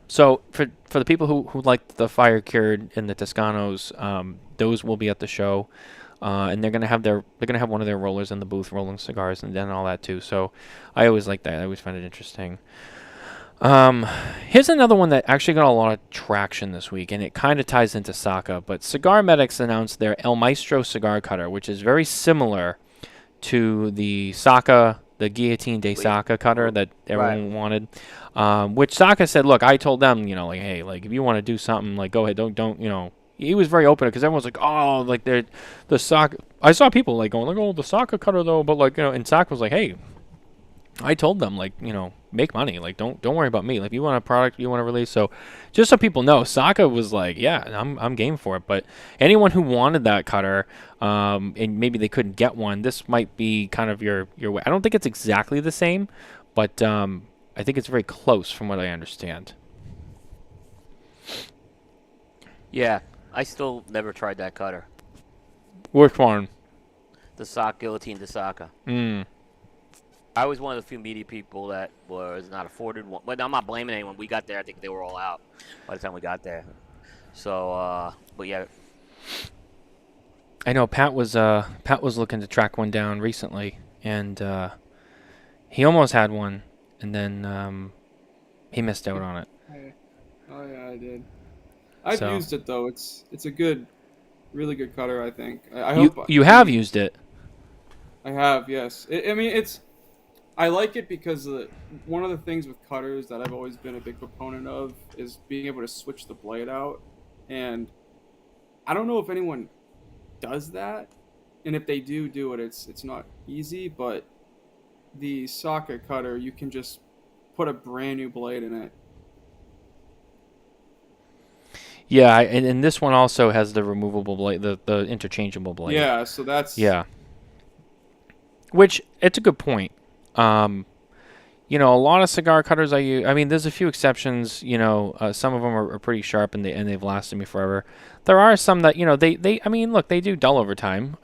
So for the people who like the fire cured and the Toscanos, those will be at the show. And they're gonna have one of their rollers in the booth rolling cigars and then all that too. So I always like that. I always find it interesting. Here's another one that actually got a lot of traction this week, and it kind of ties into Saka. But Cigar Medics announced their El Maestro cigar cutter, which is very similar to the Saka, the Guillotine de Saka cutter that everyone wanted. Which Saka said, look, I told them, hey, like if you want to do something, like go ahead, don't. He was very open because everyone's like, oh, like they're the Saka. I saw people like going like, oh, the Saka cutter though, but like and Saka was like, hey, I told them like make money, like don't worry about me. Like if you want a product you want to release, so just so people know, Saka was like, yeah, I'm game for it. But anyone who wanted that cutter, and maybe they couldn't get one, this might be kind of your way. I don't think it's exactly the same, but I think it's very close from what I understand. Yeah. I still never tried that cutter. Which one? The Saka Guillotine de Saka. I was one of the few media people that was not afforded one. But I'm not blaming anyone. We got there. I think they were all out by the time we got there. So, but yeah. I know Pat was looking to track one down recently, and he almost had one, and then he missed out on it. Oh yeah, I did. I've used it though. It's a really good cutter. I think. I hope you have used it. I have, yes. I like it because one of the things with cutters that I've always been a big proponent of is being able to switch the blade out, and I don't know if anyone does that, and if they do it, it's not easy. But the Saka cutter, you can just put a brand new blade in it. Yeah, and this one also has the removable blade, the interchangeable blade. Yeah, so that's... Yeah. Which, it's a good point. A lot of cigar cutters I use... I mean, there's a few exceptions, some of them are pretty sharp and they've lasted me forever. There are some that, they do dull over time.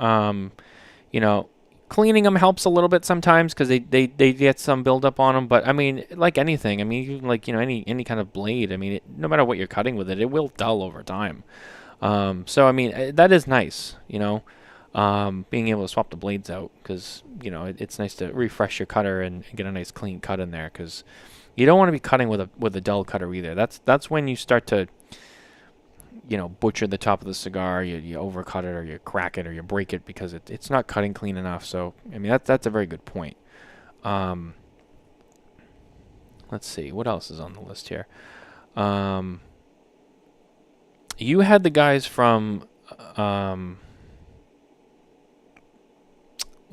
cleaning them helps a little bit sometimes because they get some buildup on them. But I mean, like anything, I mean, like any kind of blade. I mean, no matter what you're cutting with it, it will dull over time. So I mean, that is nice, being able to swap the blades out because it's nice to refresh your cutter and get a nice clean cut in there because you don't want to be cutting with a dull cutter either. That's when you start to butcher the top of the cigar. You overcut it or you crack it or you break it because it's not cutting clean enough. So I mean that's a very good point. Let's see what else is on the list here. You had the guys from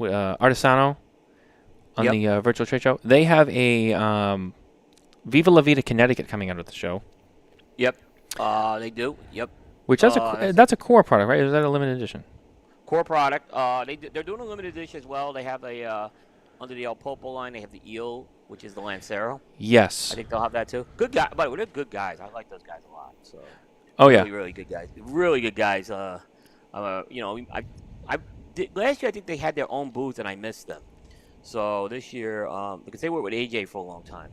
Artisano on Yep. the virtual trade show. They have a Viva La Vida Connecticut coming out of the show, Yep. They do. Yep. which that's a core product, right? Is that a limited edition? Core product. They're doing a limited edition as well. They have a under the El Popo line. They have the Eel, which is the Lancero. Yes. I think they'll have that too. Good guy. By the way, they're good guys. I like those guys a lot. So. Oh yeah. Really, really good guys. Really good guys. I did, last year I think they had their own booth and I missed them. So this year, because they worked with AJ for a long time,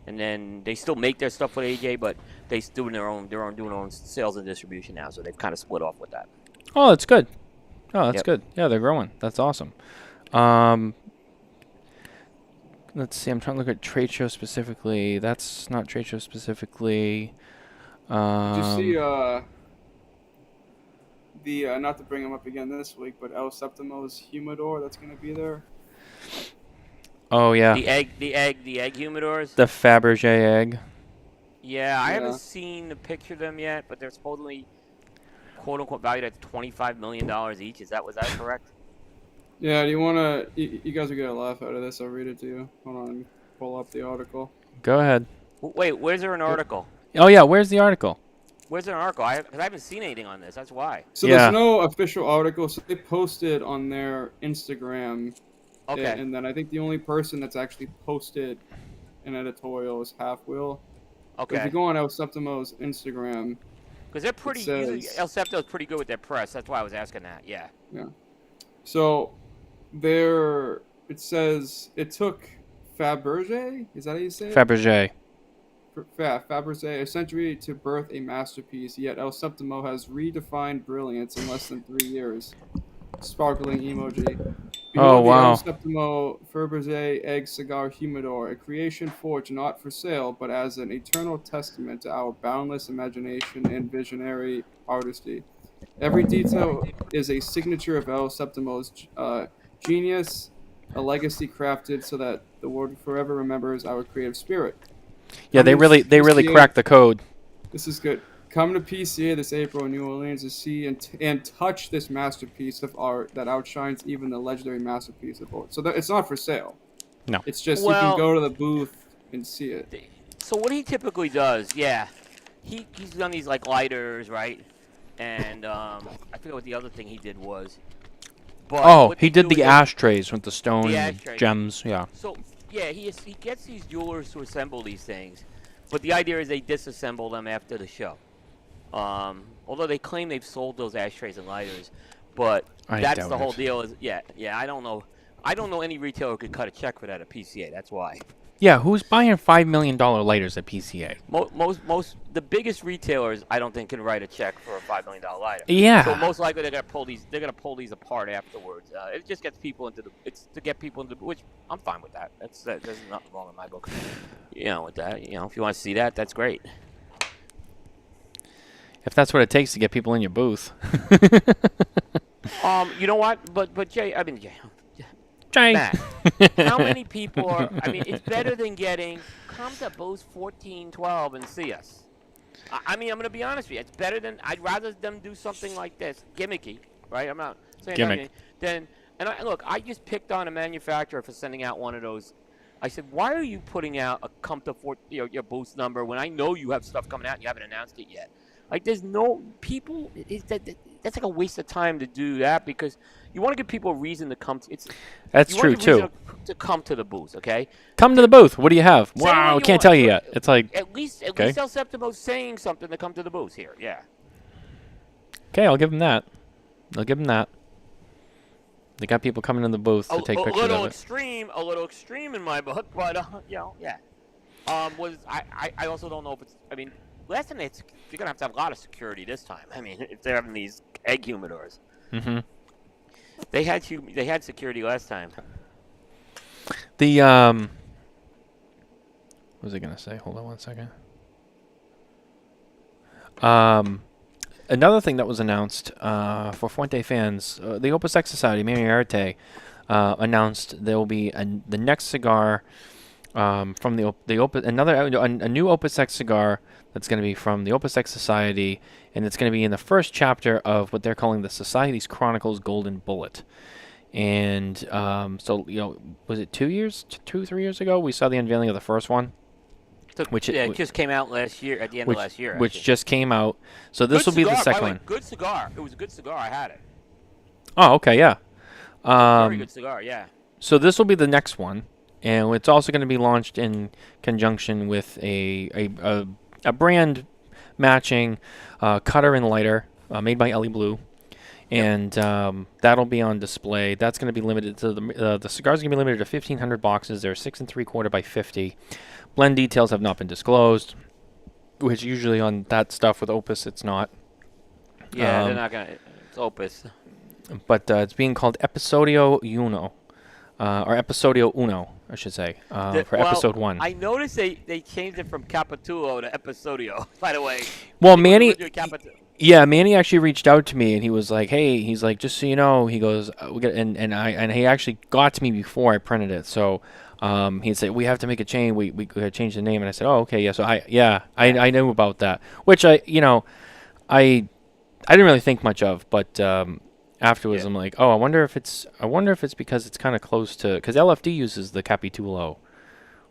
and then they still make their stuff with AJ, but they still doing their own sales and distribution now. So they've kind of split off with that. Oh, that's good. Oh, that's Yep. good. Yeah, they're growing. That's awesome. Let's see. I'm trying to look at trade show specifically. That's not trade show specifically. Did you see the not to bring him up again this week, but El Septimo's humidor that's going to be there? Oh yeah. The egg humidors. The Fabergé egg. Yeah, I Yeah. haven't seen a picture of them yet, but they're supposedly quote unquote valued at $25 million each. Was that correct? Yeah, do you want to... You guys are going to laugh out of this. I'll read it to you. Hold on, let me pull up the article. Go ahead. Wait, where's there an article? Oh yeah, where's the article? Where's there an article? Because I haven't seen anything on this. That's why. So Yeah. there's no official article. So they posted on their Instagram. Okay. And then I think the only person that's actually posted an editorial is Half Wheel. But if Okay. you go on El Septimo's Instagram, Because they're pretty. Usually says- El Septo's pretty good with their press. That's why I was asking that. Yeah. so it says it took Fabergé, is that how you say it? Fabergé. Fabergé a century to birth a masterpiece, yet El Septimo has redefined brilliance in less than 3 years. Sparkling emoji. Oh, Behold the wow. El Septimo Fabergé Egg Cigar Humidor, a creation forged not for sale, but as an eternal testament to our boundless imagination and visionary artistry. Every detail is a signature of El Septimo's genius, a legacy crafted so that the world forever remembers our creative spirit. Yeah, they really PCA cracked the code. This is good. Come to PCA this April in New Orleans to see and touch this masterpiece of art that outshines even the legendary masterpiece of art. So it's not for sale. No. It's just you Well- can go to the booth and see it. So what he typically does, yeah, he's done these like lighters, right? And I forget what the other thing he did was. But Oh, what he they did do the is ashtrays with the stone The and ashtrays. gems. Yeah. So yeah, he gets these jewelers to assemble these things, but the idea is they disassemble them after the show. Although they claim they've sold those ashtrays and lighters, but I that's doubt the whole it. deal. Is yeah. I don't know. I don't know any retailer who could cut a check for that at PCA. That's why. Yeah, who's buying $5 million lighters at PCA? Most the biggest retailers I don't think can write a check for a $5 million lighter. Yeah. So most likely they're gonna pull these apart afterwards. It just gets people it's to get people into, which I'm fine with that. There's nothing wrong in my book. With that. If you want to see that, that's great. If that's what it takes to get people in your booth. You know what? But Jay, Jay. Matt, how many people are? I mean, it's better than come to booth 14, 12 and see us. I'm going to be honest with you. It's better than. I'd rather them do something like this, gimmicky, right? I'm not saying Gimmick. Look, I just picked on a manufacturer for sending out one of those. I said, why are you putting out a come to your booth number when I know you have stuff coming out and you haven't announced it yet? Like, there's no people. That's like a waste of time to do that because you want to give people a reason to come. That's you want true, to give too. reason to come to the booth, okay? Come to the booth. What do you have? Say what Wow, you can't want, tell you but yet. It's like, At least Okay. El Septimo's saying something to come to the booth here. Yeah. okay, I'll give him that. They got people coming in the booth to take pictures of it. A little extreme in my book, but yeah. I also don't know if it's. I mean, last time they're gonna have to have a lot of security this time. I mean, if they're having these egg humidors. Mm-hmm. They had security last time. The what was I gonna say? Hold on one second. Another thing that was announced for Fuente fans, the Opus X Society, Mary Arte, announced there will be the next cigar from the Opus, a new Opus X cigar that's going to be from the Opus X Society, and it's going to be in the first chapter of what they're calling the Society's Chronicles Golden Bullet. And so, was it 3 years ago? We saw the unveiling of the first one. It just came out last year, at the end of last year. Which just came out. So this will be the second one. Good cigar. It was a good cigar. I had it. Oh, okay, yeah. Very good cigar, yeah. So this will be the next one, and it's also going to be launched in conjunction with a brand matching cutter and lighter made by Ellie Blue. And that'll be on display. That's going to be limited to the cigars. Are going to be limited to 1,500 boxes. They're 6 3/4 by 50. Blend details have not been disclosed, which usually on that stuff with Opus it's not. Yeah, they're not gonna. It's Opus. But it's being called Episodio Uno, or Episodio Uno, I should say, for episode 1. I noticed they changed it from Capitulo to Episodio. By the way. Well, Manny. Yeah, Manny actually reached out to me and he was like, "Hey," he's like, "just so you know," he goes, and he actually got to me before I printed it. So he'd say, "We have to make a change. We gotta change the name." And I said, "Oh, okay, yeah." So I knew about that, which I didn't really think much of, but afterwards I'm like, "Oh, I wonder if it's because it's kind of close to, because LFD uses the Capitulo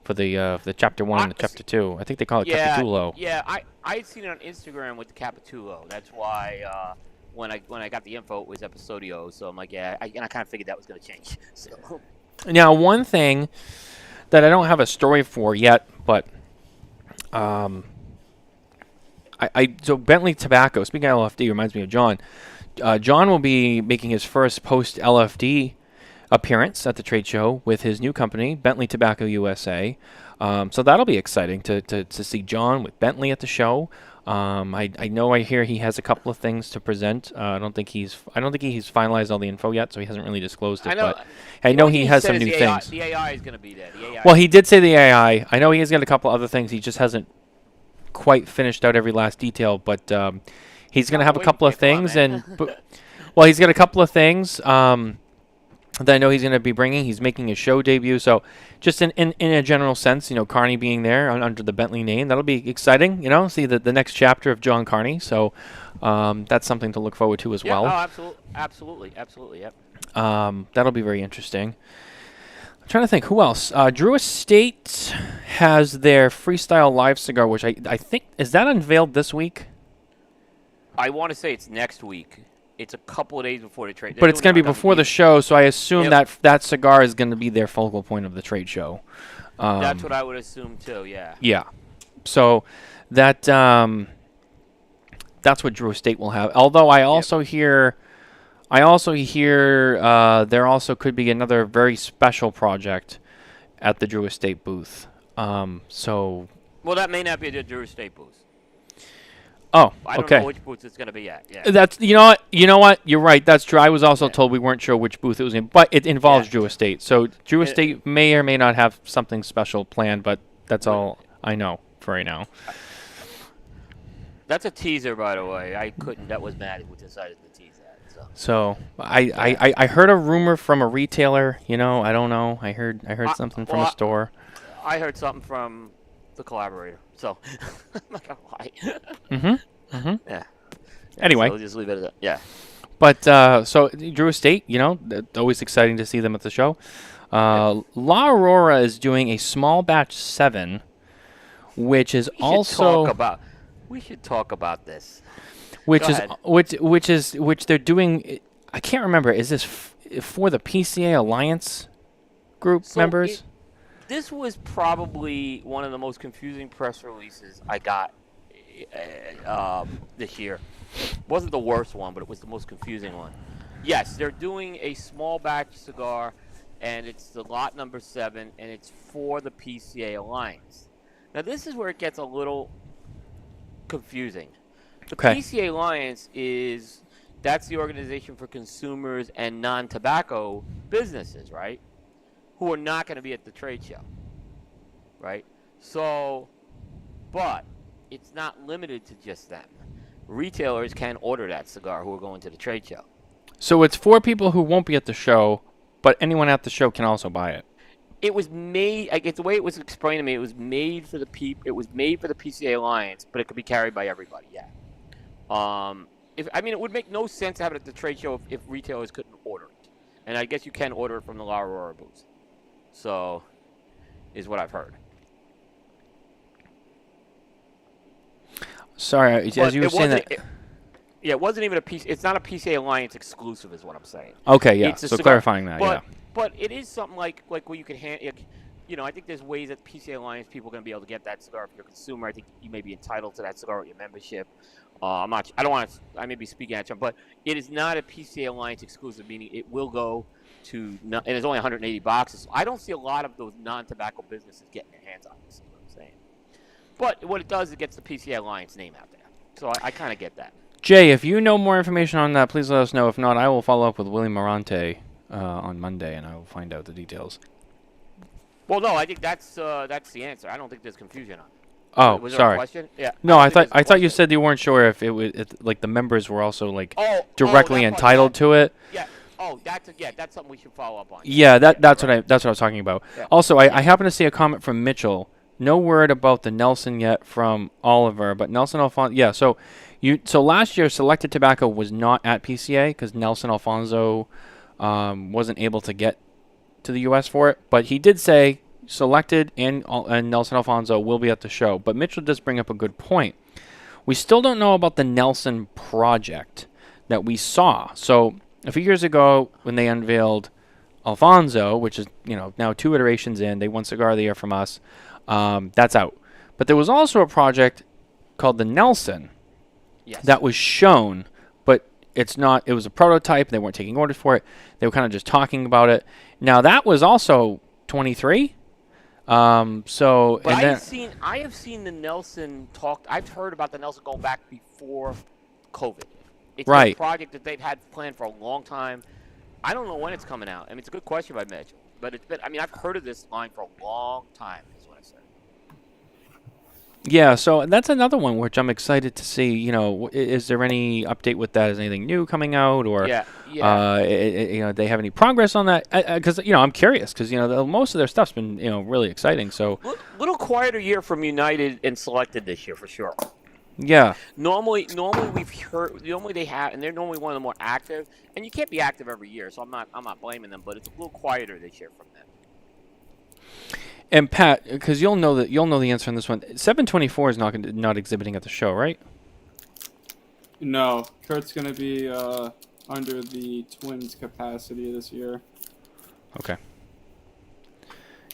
for the chapter 1 and the chapter 2. I think they call it Capitulo." Yeah, I had seen it on Instagram with the Capitulo. That's why when I got the info, it was Episodio. So I'm like, yeah, I kind of figured that was going to change. So. Now, one thing that I don't have a story for yet, but so Bentley Tobacco, speaking of LFD, reminds me of John. John will be making his first post-LFD appearance at the trade show with his new company, Bentley Tobacco USA. So that'll be exciting to see John with Bentley at the show. I hear he has a couple of things to present. I don't think he's finalized all the info yet, so he hasn't really disclosed it. But I know he has some new things. The AI is going to be there. Well, he did say the AI. I know he has got a couple other things. He just hasn't quite finished out every last detail, but he's going to have a couple of things. Well, he's got a couple of things that I know he's going to be bringing. He's making his show debut. So just in a general sense, Carney being there under the Bentley name, that'll be exciting, see the next chapter of John Carney. So that's something to look forward to as well. Oh, absolutely, yep. That'll be very interesting. I'm trying to think, who else? Drew Estate has their Freestyle Live cigar, which I think, is that unveiled this week? I want to say it's next week. It's a couple of days before the trade. But it's going to be before the show, so I assume that cigar is going to be their focal point of the trade show. That's what I would assume too. Yeah. Yeah. So that's what Drew Estate will have. Although I also hear there also could be another very special project at the Drew Estate booth. Well, that may not be the Drew Estate booth. Oh, okay. I don't know which booth it's going to be at. Yeah. That's you know what? You're right. That's true. I was also told we weren't sure which booth it was in, but it involves Drew Estate. So Drew Estate may or may not have something special planned, but that's all I know for right now. That's a teaser, by the way. That was Maddie who decided to tease that. So I heard a rumor from a retailer. I don't know. I heard something from a store. I heard something from the collaborator. So I'm not gonna lie. Yeah. Anyway, so we'll just leave it at that. Yeah. But so Drew Estate, always exciting to see them at the show. La Aurora is doing a small batch 7, which is we should talk about this. Which they're doing. I can't remember. Is this for the PCA Alliance group members? This was probably one of the most confusing press releases I got this year. It wasn't the worst one, but it was the most confusing one. Yes, they're doing a small batch cigar, and it's the lot number 7, and it's for the PCA Alliance. Now, this is where it gets a little confusing. The Okay. PCA Alliance that's the organization for consumers and non-tobacco businesses, right? Who are not going to be at the trade show, right? So, but it's not limited to just them. Retailers can order that cigar who are going to the trade show. So it's for people who won't be at the show, but anyone at the show can also buy it. It was made. I guess the way it was explained to me, it was made for the It was made for the PCA Alliance, but it could be carried by everybody. Yeah. It would make no sense to have it at the trade show if retailers couldn't order it, and I guess you can order it from the La Aurora booth. So, is what I've heard. Sorry, as you were saying that. It wasn't even it's not a PCA Alliance exclusive, is what I'm saying. Okay, yeah. It's a So cigar. clarifying that, yeah. But it is something like where you can I think there's ways that PCA Alliance people are going to be able to get that cigar if you're a consumer. I think you may be entitled to that cigar with your membership. I don't want to. I may be speaking at you, but it is not a PCA Alliance exclusive, meaning it will go to. And it's only 180 boxes. So I don't see a lot of those non-tobacco businesses getting their hands on this. Is what I'm saying. But what it does, it gets the PCA Alliance name out there. So I kind of get that. Jay, if you know more information on that, please let us know. If not, I will follow up with Willie Morante on Monday, and I will find out the details. Well, no, I think that's the answer. I don't think there's confusion on it. Oh, Was there sorry. a question? Yeah. No, I thought there's a you question. said you weren't sure if like the members were also like directly that part, entitled to it. Yeah. Oh, that's something we should follow up on. Yeah, that's what I was talking about. Yeah. Also, I happen to see a comment from Mitchell. No word about the Nelson yet from Oliver, but Nelson Alfonso. Yeah, so last year Selected Tobacco was not at PCA because Nelson Alfonso wasn't able to get to the U.S. for it, but he did say Selected and Nelson Alfonso will be at the show. But Mitchell does bring up a good point. We still don't know about the Nelson project that we saw. So a few years ago when they unveiled Alfonso, which is now 2 iterations in, they won Cigar of the Year from us. That's out. But there was also a project called the Nelson that was shown, but it's not. It was a prototype. They weren't taking orders for it. They were kind of just talking about it. Now that was also 23. But I have seen the Nelson talked. I've heard about the Nelson going back before COVID. It's a project that they've had planned for a long time. I don't know when it's coming out. I mean, it's a good question by Mitch, but it's been. I mean, I've heard of this line for a long time. Is what I said. Yeah, so that's another one which I'm excited to see. Is there any update with that? Is anything new coming out, or they have any progress on that? Because I'm curious because most of their stuff's been really exciting. So little quieter year from United and Selected this year for sure. Yeah. Normally we've heard. Normally they have, and they're normally one of the more active. And you can't be active every year, so I'm not blaming them. But it's a little quieter this year from them. And Pat, because you'll know the answer on this one. 724 is not exhibiting at the show, right? No, Kurt's gonna be under the Twins' capacity this year. Okay.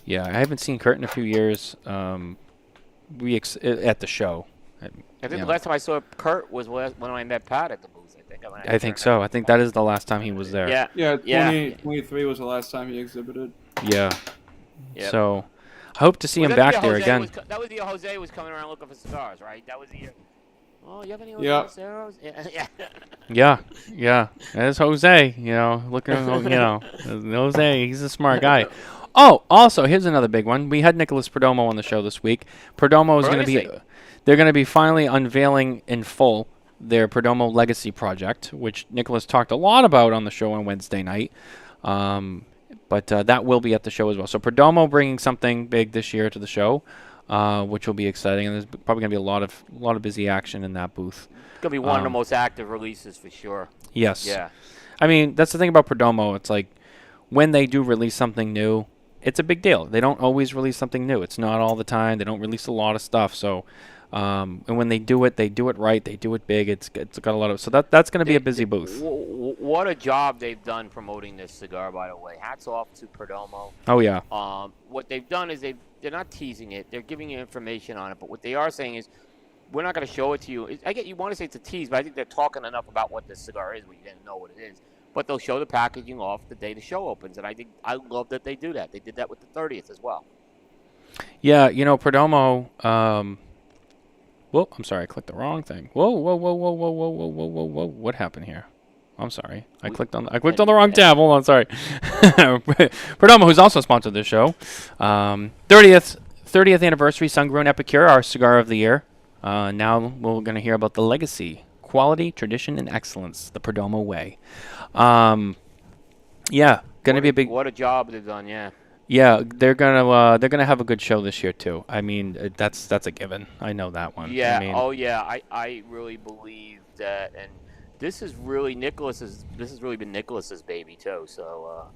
Yeah, I haven't seen Kurt in a few years. At the show. I think the last time I saw Kurt was when I met Pat at the booth. I think so. I think that is the last time he was there. Yeah. 2023 was the last time he exhibited. Yeah. Yep. So, I hope to see him back there again. That was the year Jose was coming around looking for cigars, right? That was the year. Oh, you have any cigars? Yeah. There's Jose. Looking. Jose. He's a smart guy. Oh, also, here's another big one. We had Nicholas Perdomo on the show this week. Perdomo is going to be. They're going to be finally unveiling in full their Perdomo Legacy project, which Nicholas talked a lot about on the show on Wednesday night. But that will be at the show as well. So Perdomo bringing something big this year to the show, which will be exciting, and there's probably going to be a lot of busy action in that booth. It's going to be one of the most active releases for sure. Yes. Yeah. I mean, that's the thing about Perdomo. It's like when they do release something new, it's a big deal. They don't always release something new. It's not all the time. They don't release a lot of stuff. So, and when they do it right. They do it big. It's got a lot of. So that's going to be a busy booth. What a job they've done promoting this cigar, by the way. Hats off to Perdomo. Oh yeah. What they've done is they're not teasing it. They're giving you information on it. But what they are saying is, we're not going to show it to you. I get you want to say it's a tease, but I think they're talking enough about what this cigar is. We didn't know what it is. but they'll show the packaging off the day the show opens, and I love that they do that. They did that with the 30th as well. Yeah, Perdomo. Whoa, I'm sorry, I clicked the wrong thing. Whoa, whoa, whoa, whoa, whoa, whoa, whoa, whoa, whoa, whoa. What happened here? I'm sorry. I clicked on the wrong tab. Hold on, sorry. Perdomo, who's also sponsored this show. 30th anniversary Sun-Grown Epicure, our cigar of the year. Now we're going to hear about the legacy, quality, tradition, and excellence, the Perdomo way. Yeah, going to be a big. What a job they've done, yeah. Yeah, they're gonna have a good show this year too. I mean, that's a given. I know that one. Yeah. I mean, I really believe that, and this is really Nicholas's. This has really been Nicholas's baby too. So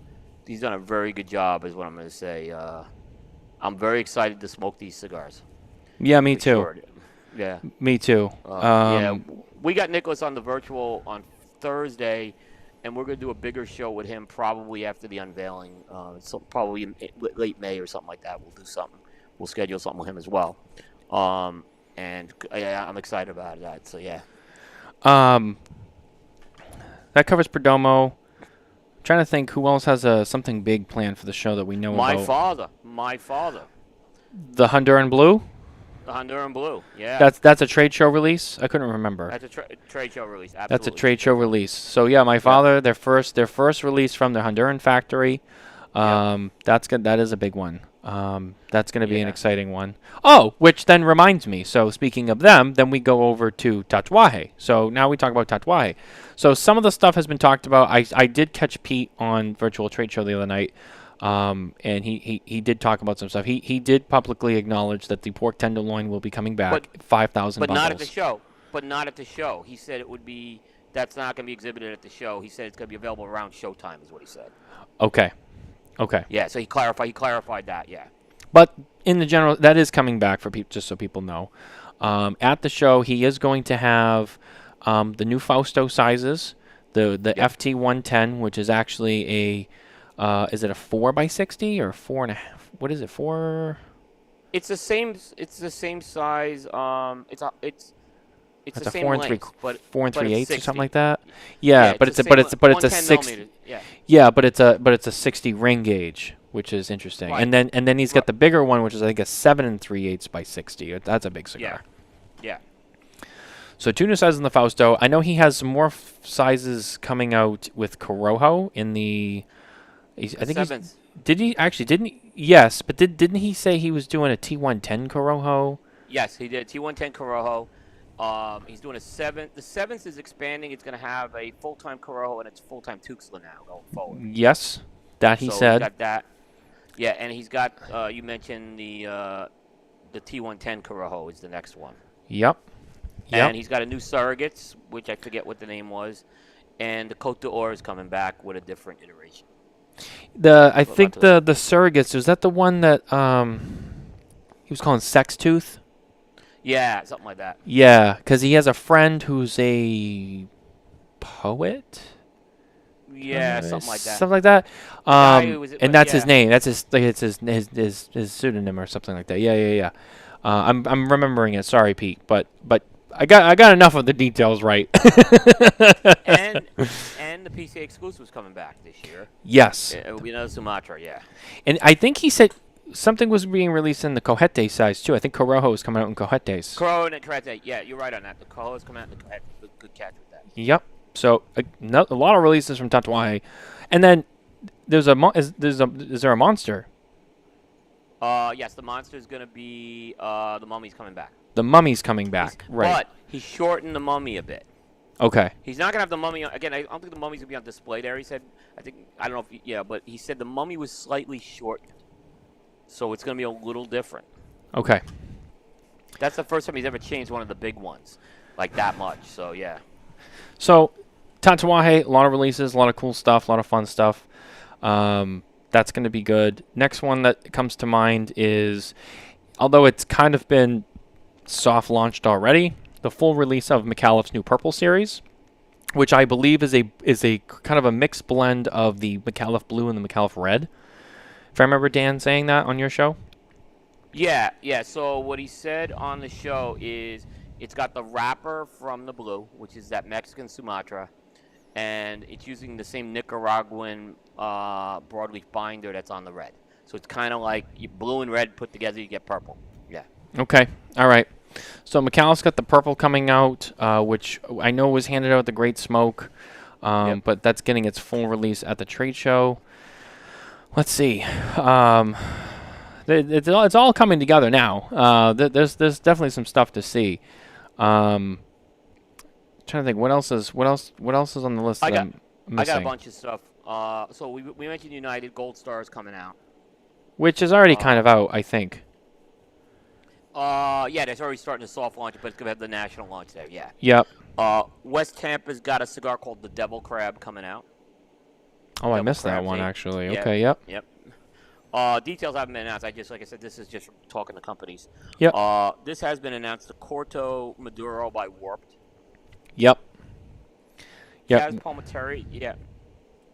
he's done a very good job, is what I'm going to say. I'm very excited to smoke these cigars. Yeah, me too. Sure. Yeah. Me too. Yeah, we got Nicholas on the virtual on Thursday, and we're going to do a bigger show with him probably after the unveiling. So probably in late May or something like that. We'll do something. We'll schedule something with him as well. And yeah, I'm excited about that. So yeah. That covers Perdomo. Trying to think who else has something big planned for the show that we know about. My father. The Honduran Blue? The Honduran Blue, yeah. That's a trade show release? I couldn't remember. That's a trade show release, absolutely. That's a trade show release. So yeah, my father, their first release from the Honduran factory. That is a big one. That's going to be an exciting one. Oh, which then reminds me. So speaking of them, then we go over to Tatuaje. So now we talk about Tatuaje. So some of the stuff has been talked about. I did catch Pete on Virtual Trade Show the other night, and he did talk about some stuff. He did publicly acknowledge that the pork tenderloin will be coming back, 5,000 but bundles. not at the show. But not at the show. He said it would be. That's not going to be exhibited at the show. He said it's going to be available around showtime, is what he said. Okay. Yeah, so he clarified that, yeah. But in the general, that is coming back for people, just so people know. At the show, he is going to have the new Fausto sizes, the FT 110, which is actually is it a 4x60 or 4.5? What is it, 4? It's the same size. It's That's the a same 4 length, but 4 but 3/8 it's or something 60. like that. Yeah, but it's a 60. Yeah, but it's a 60 ring gauge, which is interesting. Right. And then he's got the bigger one, which is I think a 7 3/8 by 60. That's a big cigar. Yeah. So two new sizes in the Fausto. I know he has some more sizes coming out with Corojo in the. I think sevens. Did he actually? Didn't he? Yes, but didn't he say he was doing a T110 Corojo? Yes, he did. T110 Corojo. He's doing a 7. The 7th is expanding. It's going to have a full-time Corojo and it's full-time Tuxla now going forward. Yes, that he said. He's got that. Yeah, and he's got. You mentioned the T110 Corojo is the next one. Yep. And he's got a new Surrogates, which I forget what the name was, and the Cote d'Or is coming back with a different iteration. I think the Surrogates, was that the one that he was calling Sex Tooth? Yeah, something like that. Yeah, because he has a friend who's a poet. Yeah, something like that. Something like that. And that's his yeah. name. That's his pseudonym or something like that. Yeah. I'm remembering it. Sorry, Pete, but I got enough of the details right. and the PCA exclusive is coming back this year. Yes. It will be another Sumatra, yeah. And I think he said something was being released in the Cojete size too. I think Corojo is coming out in Cojetes. Corojo and Cojete, yeah, you're right on that. The Corojo is coming out in the Cojete. Good catch with that. Yep. So a lot of releases from Tatuaje, and then is there a monster? Yes, the monster is going to be the Mummy's coming back. The Mummy's coming back, right? But he shortened the Mummy a bit. Okay. He's not going to have the Mummy again. I don't think the Mummy's going to be on display there. He said, I don't know if but he said the Mummy was slightly shortened, so it's going to be a little different. Okay. That's the first time he's ever changed one of the big ones like that much. So yeah. So Tatuaje, a lot of releases, a lot of cool stuff, a lot of fun stuff. That's going to be good. Next one that comes to mind is, although it's kind of been soft launched already, the full release of McAuliffe's new Purple series, which I believe is a kind of a mixed blend of the McAuliffe Blue and the McAuliffe Red. If I remember Dan saying that on your show. Yeah. So what he said on the show is it's got the wrapper from the Blue, which is that Mexican Sumatra, and it's using the same Nicaraguan broadleaf binder that's on the red. So it's kind of like you blue and red put together, you get purple. Yeah. Okay. All right. So Macallan's got the purple coming out, which I know was handed out at the Great Smoke, Yep. but that's getting its full release at the trade show. Let's see. It's all coming together now. There's definitely some stuff to see. Trying to think what else is on the list I that got I'm I missing. got a bunch of stuff. So we mentioned United Gold Star is coming out. Which is already kind of out, I think. Yeah, that's already starting the soft launch, but it's gonna have the national launch there. Yeah. Yep. West Tampa's got a cigar called the Devil Crab coming out. Oh, I Double missed that crab one tape. actually. Yeah. Okay. Yep. Yep. Details haven't been announced. Like I said, this is just talking to companies. Yep. This has been announced. The Corto Maduro by Warped. Yep. Chaz Palminteri, yeah.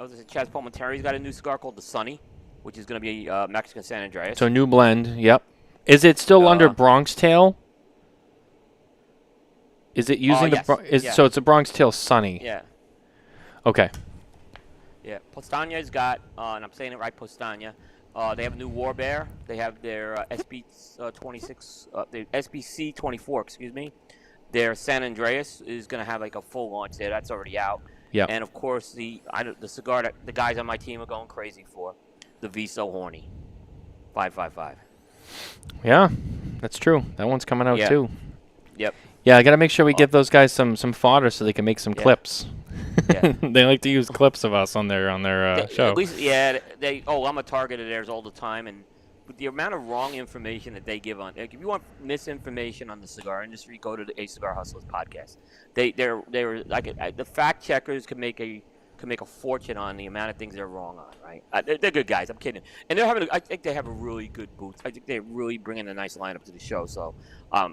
I was gonna say Chaz Palminteri's got a new cigar called the Sunny, which is going to be Mexican San Andreas. So new blend. Yep. Is it still under Bronx Tail? Is it using yes. the so it's a Bronx Tail Sunny? Yeah. Okay. Yeah. Postana's got, and I'm saying it right, Postana. They have a new War Bear. They have their SBC 24, excuse me. Their San Andreas is going to have like a full launch there. That's already out. Yeah. And of course the cigar that the guys on my team are going crazy for, the Viso Horny, 555. Yeah, that's true. That one's coming out too. Yep. Yeah, I got to make sure we give those guys some fodder so they can make some clips. Yeah. They like to use clips of us on their show. At least, yeah. I'm a target of theirs all the time, and with the amount of wrong information that they give on, like, if you want misinformation on the cigar industry, go to the A Cigar Hustlers podcast. They're like the fact checkers can make a fortune on the amount of things they're wrong on. Right? They're good guys. I'm kidding, and I think they have a really good booth. I think they're really bringing a nice lineup to the show. So, I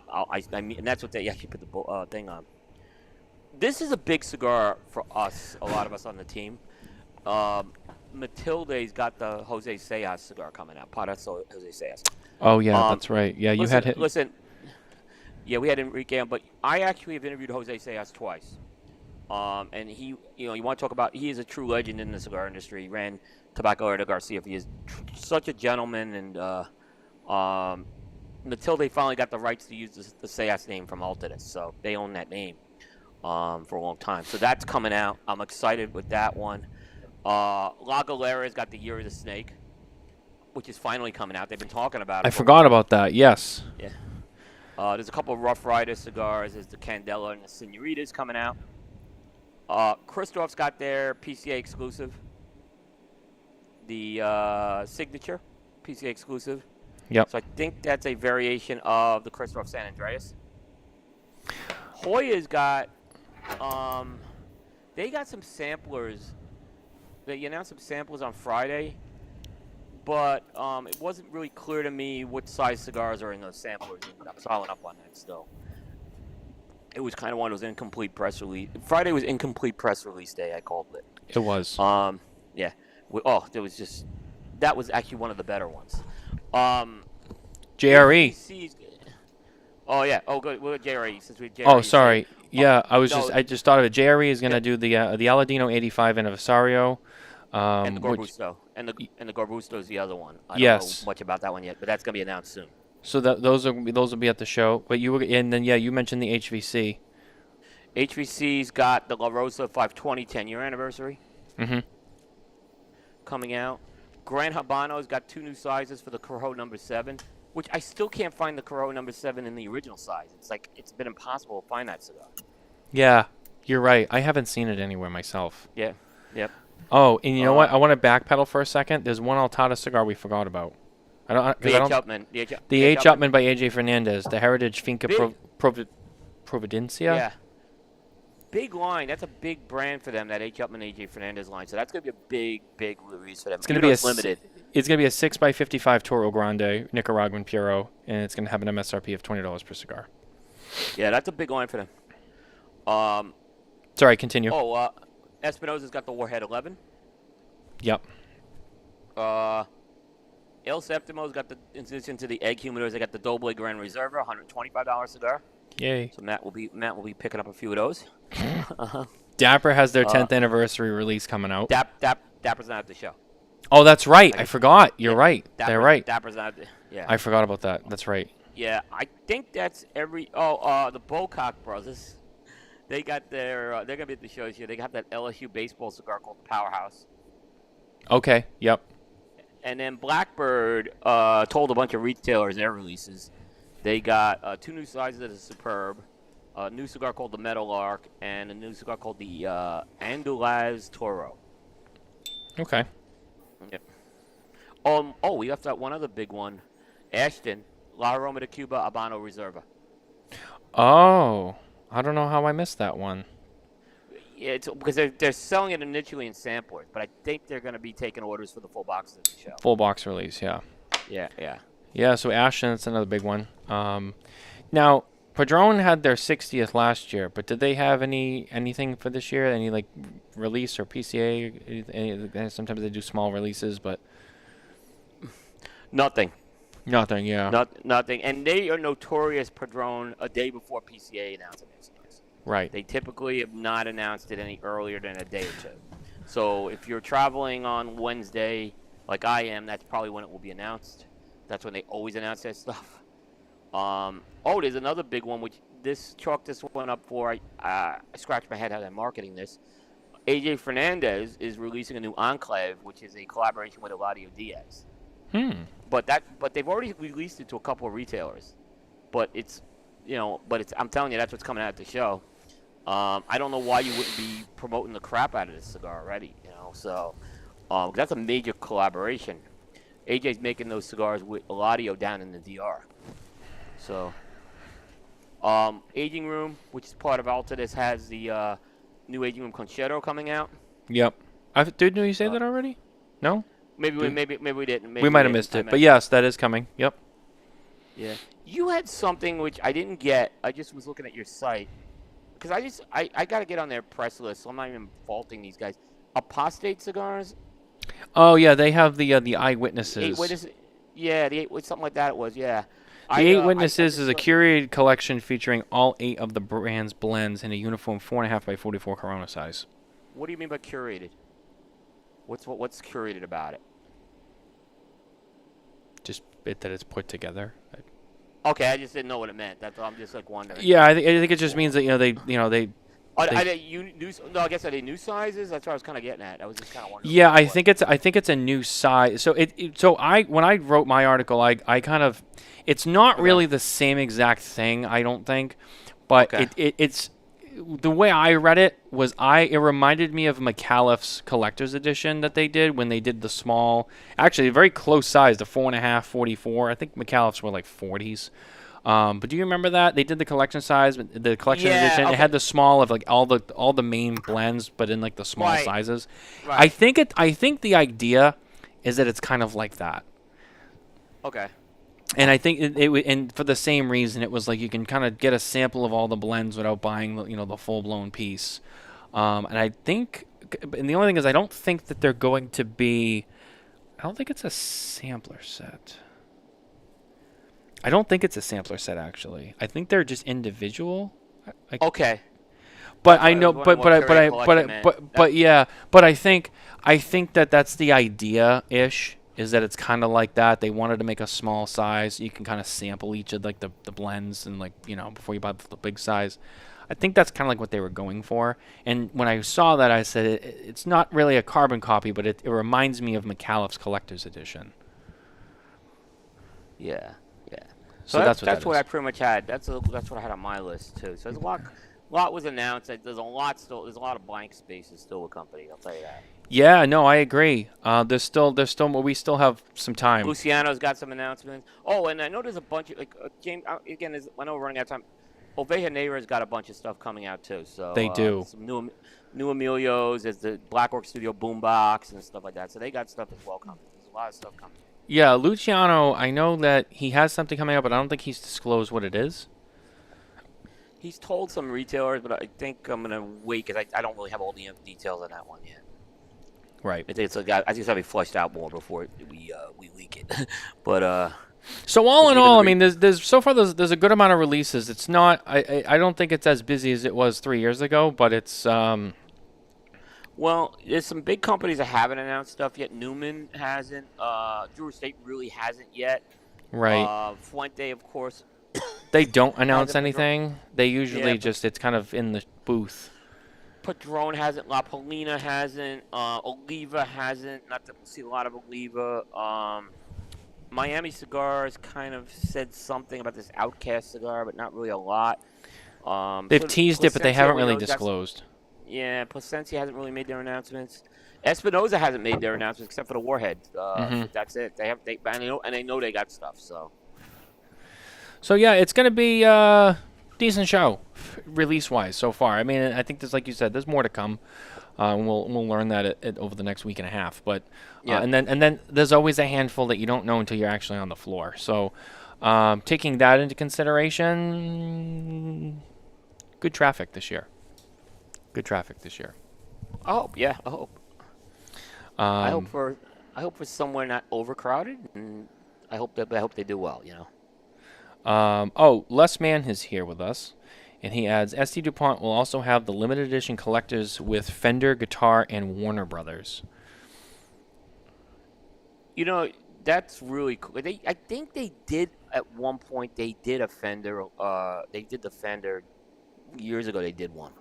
mean, and that's what they actually put the thing on. This is a big cigar for us, a lot of us on the team. Matilde's got the Jose Seas cigar coming out. Paraso Jose Seas. Oh yeah, that's right. Yeah, you had hit. Listen. Yeah, we had Enrique on, but I actually have interviewed Jose Seas twice. And he, you want to talk about, he is a true legend in the cigar industry. He ran Tobacco de Garcia. He is such a gentleman, and Matilde finally got the rights to use the Seas name from Altadis, so they own that name for a long time. So that's coming out. I'm excited with that one. La Galera's got the Year of the Snake, which is finally coming out. They've been talking about it. I forgot about that. Yes. Yeah. There's a couple of Rough Rider cigars. There's the Candela and the Senoritas coming out. Christoph's got their PCA exclusive. The Signature PCA exclusive. Yep. So I think that's a variation of the Christoph San Andreas. Hoya's got, they got some samplers. They announced some samplers on Friday, but it wasn't really clear to me what size cigars are in those samplers. And I'm following up on that still. It was kind of one of those incomplete press release. Friday was incomplete press release day, I called it. It was. Yeah. There was just, that was actually one of the better ones. JRE. Oh yeah. Oh good. Well, JRE since we. JRE Oh sorry. Yeah, I just thought of it. JRE is gonna do the Aladino 85 Anniversario. And the Gorbusto. And the Gorbusto is the other one. I don't know much about that one yet, but that's gonna be announced soon. So those will be at the show. But you mentioned the HVC. HVC's got the La Rosa 520 10-year anniversary. Mm-hmm. Coming out. Gran Habano's got 2 new sizes for the Corojo number 7, which I still can't find the Corojo number 7 in the original size. It's like it's been impossible to find that cigar. Yeah, you're right. I haven't seen it anywhere myself. Yeah. Yep. Oh, and you know what? I want to backpedal for a second. There's one Altada cigar we forgot about. The H. Upman. The H. Upman by AJ Fernandez. The Heritage Finca Providencia. Yeah. Big line. That's a big brand for them, that H. Upman AJ Fernandez line. So that's going to be a big, big release for them. It's going to be limited. It's going to be a 6x55 Toro Grande Nicaraguan Puro, and it's going to have an MSRP of $20 per cigar. Yeah, that's a big line for them. Sorry, continue. Espinosa's got the Warhead 11. Yep. El Septimo's got the, in addition to the egg humidors, they got the Doble Gran Reserva, $125 cigar. Yay. So Matt will be picking up a few of those. Dapper has their 10th anniversary release coming out. Dapper's not at the show. Oh, that's right. I forgot. You're right. They're right. Dapper's not. Yeah. I forgot about that. That's right. Yeah, I think that's every. The Bocock brothers. They got their. They're gonna be at the show this year. They got that LSU baseball cigar called the Powerhouse. Okay. Yep. And then Blackbird told a bunch of retailers their releases. They got 2 new sizes of the Superb, a new cigar called the Meadowlark, and a new cigar called the Andalaz Toro. Okay. Yep. We left out one other big one. Ashton, La Aroma de Cuba Habano Reserva. Oh, I don't know how I missed that one. Yeah, it's because they're selling it initially in samplers, but I think they're going to be taking orders for the full box at the show. Full box release, yeah. Yeah. Yeah, so Ashton, that's another big one. Now, Padron had their 60th last year, but did they have anything for this year? Any like release or PCA? Sometimes they do small releases, but Nothing. yeah. Nothing. And they are notorious, Padron, a day before PCA announcing their cigars. Right. They typically have not announced it any earlier than a day or two. So if you're traveling on Wednesday, like I am, that's probably when it will be announced. That's when they always announce their stuff. There's another big one, which chalk this one up for. I scratched my head how they're marketing this. AJ Fernandez is releasing a new Enclave, which is a collaboration with Eladio Diaz. But they've already released it to a couple of retailers. But I'm telling you, that's what's coming out at the show. I don't know why you wouldn't be promoting the crap out of this cigar already, So that's a major collaboration. AJ's making those cigars with Eladio down in the DR. So, Aging Room, which is part of Altadis, has the new Aging Room Concerto coming out. Yep. Didn't you say that already? No? Maybe we didn't. We might have missed it, but yes, that is coming. Yep. Yeah. You had something which I didn't get. I just was looking at your site. Because I got to get on their press list, so I'm not even faulting these guys. Apostate Cigars? Oh, yeah, they have the eyewitnesses. 8 Witnesses. Yeah, something like that it was, yeah. The 8 Witnesses is a curated collection featuring all 8 of the brand's blends in a uniform 4.5 by 44 Corona size. What do you mean by curated? What's curated about it? Just that it's put together. Okay, I just didn't know what it meant. That's all. I'm just like wondering. Yeah, I think it just means that they. I guess are they new sizes? That's what I was kind of getting at. I was just kind of wondering. Yeah, I think it's a new size. So when I wrote my article, I kind of, it's not really the same exact thing, I don't think, but it's the way I read it was it reminded me of McAuliffe's collector's edition that they did when they did the small, actually very close size, the 4.5, 44. I think McAuliffe's were like 40s. But do you remember that they did the collection size, the collection edition? Okay. It had the small of like all the main blends, but in like the small sizes. Right. I think the idea is that it's kind of like that. Okay. And I think and for the same reason, it was like you can kind of get a sample of all the blends without buying the full blown piece. And I think, and the only thing is, I don't think that they're going to be. I don't think it's a sampler set. I don't think it's a sampler set, actually. I think they're just individual. Okay. But I know, but I think that that's the idea-ish, is that it's kind of like that. They wanted to make a small size. You can kind of sample each of like the blends and before you buy the big size. I think that's kind of like what they were going for. And when I saw that, I said it's not really a carbon copy, but it reminds me of McAuliffe's collector's edition. Yeah. So that's what I pretty much had. That's what I had on my list too. So there's a lot was announced. There's a lot of blank spaces still with company. I'll tell you that. Yeah, no, I agree. We still have some time. Luciano's got some announcements. Oh, and I know there's a bunch of James. Again, I know we're running out of time. Oveja Negra's got a bunch of stuff coming out too. So they do. Some new Emilios. There's the Black Orc Studio Boombox and stuff like that. So they got stuff as well coming. There's a lot of stuff coming. Yeah, Luciano, I know that he has something coming up, but I don't think he's disclosed what it is. He's told some retailers, but I think I'm going to wait because I don't really have all the details on that one yet. Right. I think it's to be fleshed out more before we leak it. But so all in all, I mean, there's so far there's a good amount of releases. It's not I don't think it's as busy as it was 3 years ago, but it's Well, there's some big companies that haven't announced stuff yet. Newman hasn't. Drew Estate really hasn't yet. Right. Fuente, of course, They don't announce hasn't been. anything. They usually Yeah, just, it's kind of in the booth. Padron hasn't. La Polina hasn't. Oliva hasn't. Not that we'll see a lot of Oliva. Miami Cigars kind of said something about this Outcast cigar, but not really a lot. They've teased it, but they Placencia, haven't we really know that's- disclosed. Yeah, Placencia hasn't really made their announcements. Espinosa hasn't made their announcements except for the Warhead. That's it. They have. And they know they got stuff. So. So yeah, it's gonna be a decent show, release-wise so far. I mean, I think there's, like you said, there's more to come. We'll learn that over the next week and a half. But Yeah. and then there's always a handful that you don't know until you're actually on the floor. So taking that into consideration, good traffic this year. Good traffic this year. I hope. Yeah, I hope. I hope for somewhere not overcrowded, and I hope they do well. Les Mann is here with us, and he adds, SD Dupont will also have the limited edition collectors with Fender, Guitar, and Warner Brothers. That's really cool. I think they did at one point. They did a Fender. They did the Fender years ago. They did one.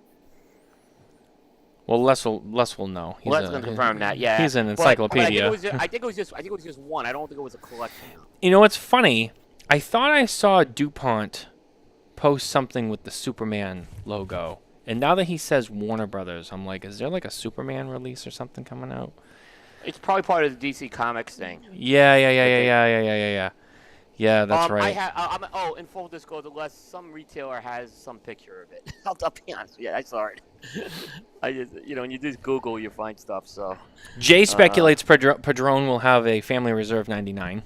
Well, Les will know. Well, that's going to confirm that. Yeah, he's an But encyclopedia. I think it was just one. I don't think it was a collection. You know what's funny? I thought I saw Dupont post something with the Superman logo, and now that he says Warner Brothers, I'm like, is there like a Superman release or something coming out? It's probably part of the DC Comics thing. Yeah. Yeah, that's right. In full disclosure, some retailer has some picture of it. I'll be honest. Yeah, I saw it. I just, when you just Google, you find stuff. So Jay speculates Padron will have a Family Reserve 99.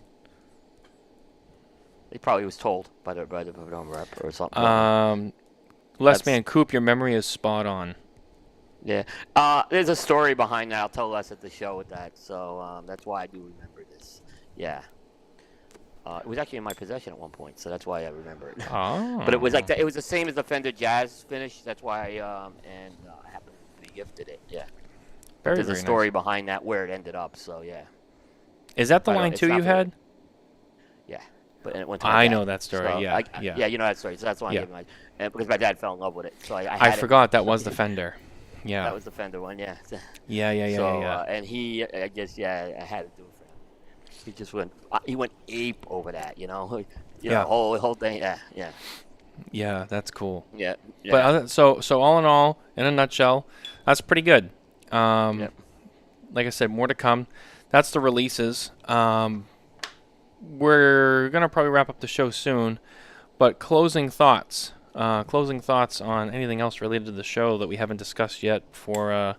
He probably was told by the Perdomo rep or something. Les Man, Coop, your memory is spot on. Yeah. There's a story behind that. I'll tell Les at the show with that. So that's why I do remember this. Yeah. It was actually in my possession at one point, so that's why I remember it. Oh. But it was like that. It was the same as the Fender Jazz finish. That's why I happened to be gifted it. Yeah. There's a story behind that where it ended up. So yeah. Is that the line 2 you had? Yeah. But it went to my I dad. know that story. So yeah. Yeah, you know that story. So that's why I gave him because my dad fell in love with it. So I forgot that was the Fender. Yeah. That was the Fender one. Yeah. Yeah. And he, I guess, I had to do it for him. He just went ape over that. The whole thing. Yeah. Yeah, that's cool. Yeah. But so all in all, in a nutshell, that's pretty good. Like I said, more to come. That's the releases. We're gonna probably wrap up the show soon, but closing thoughts on anything else related to the show that we haven't discussed yet for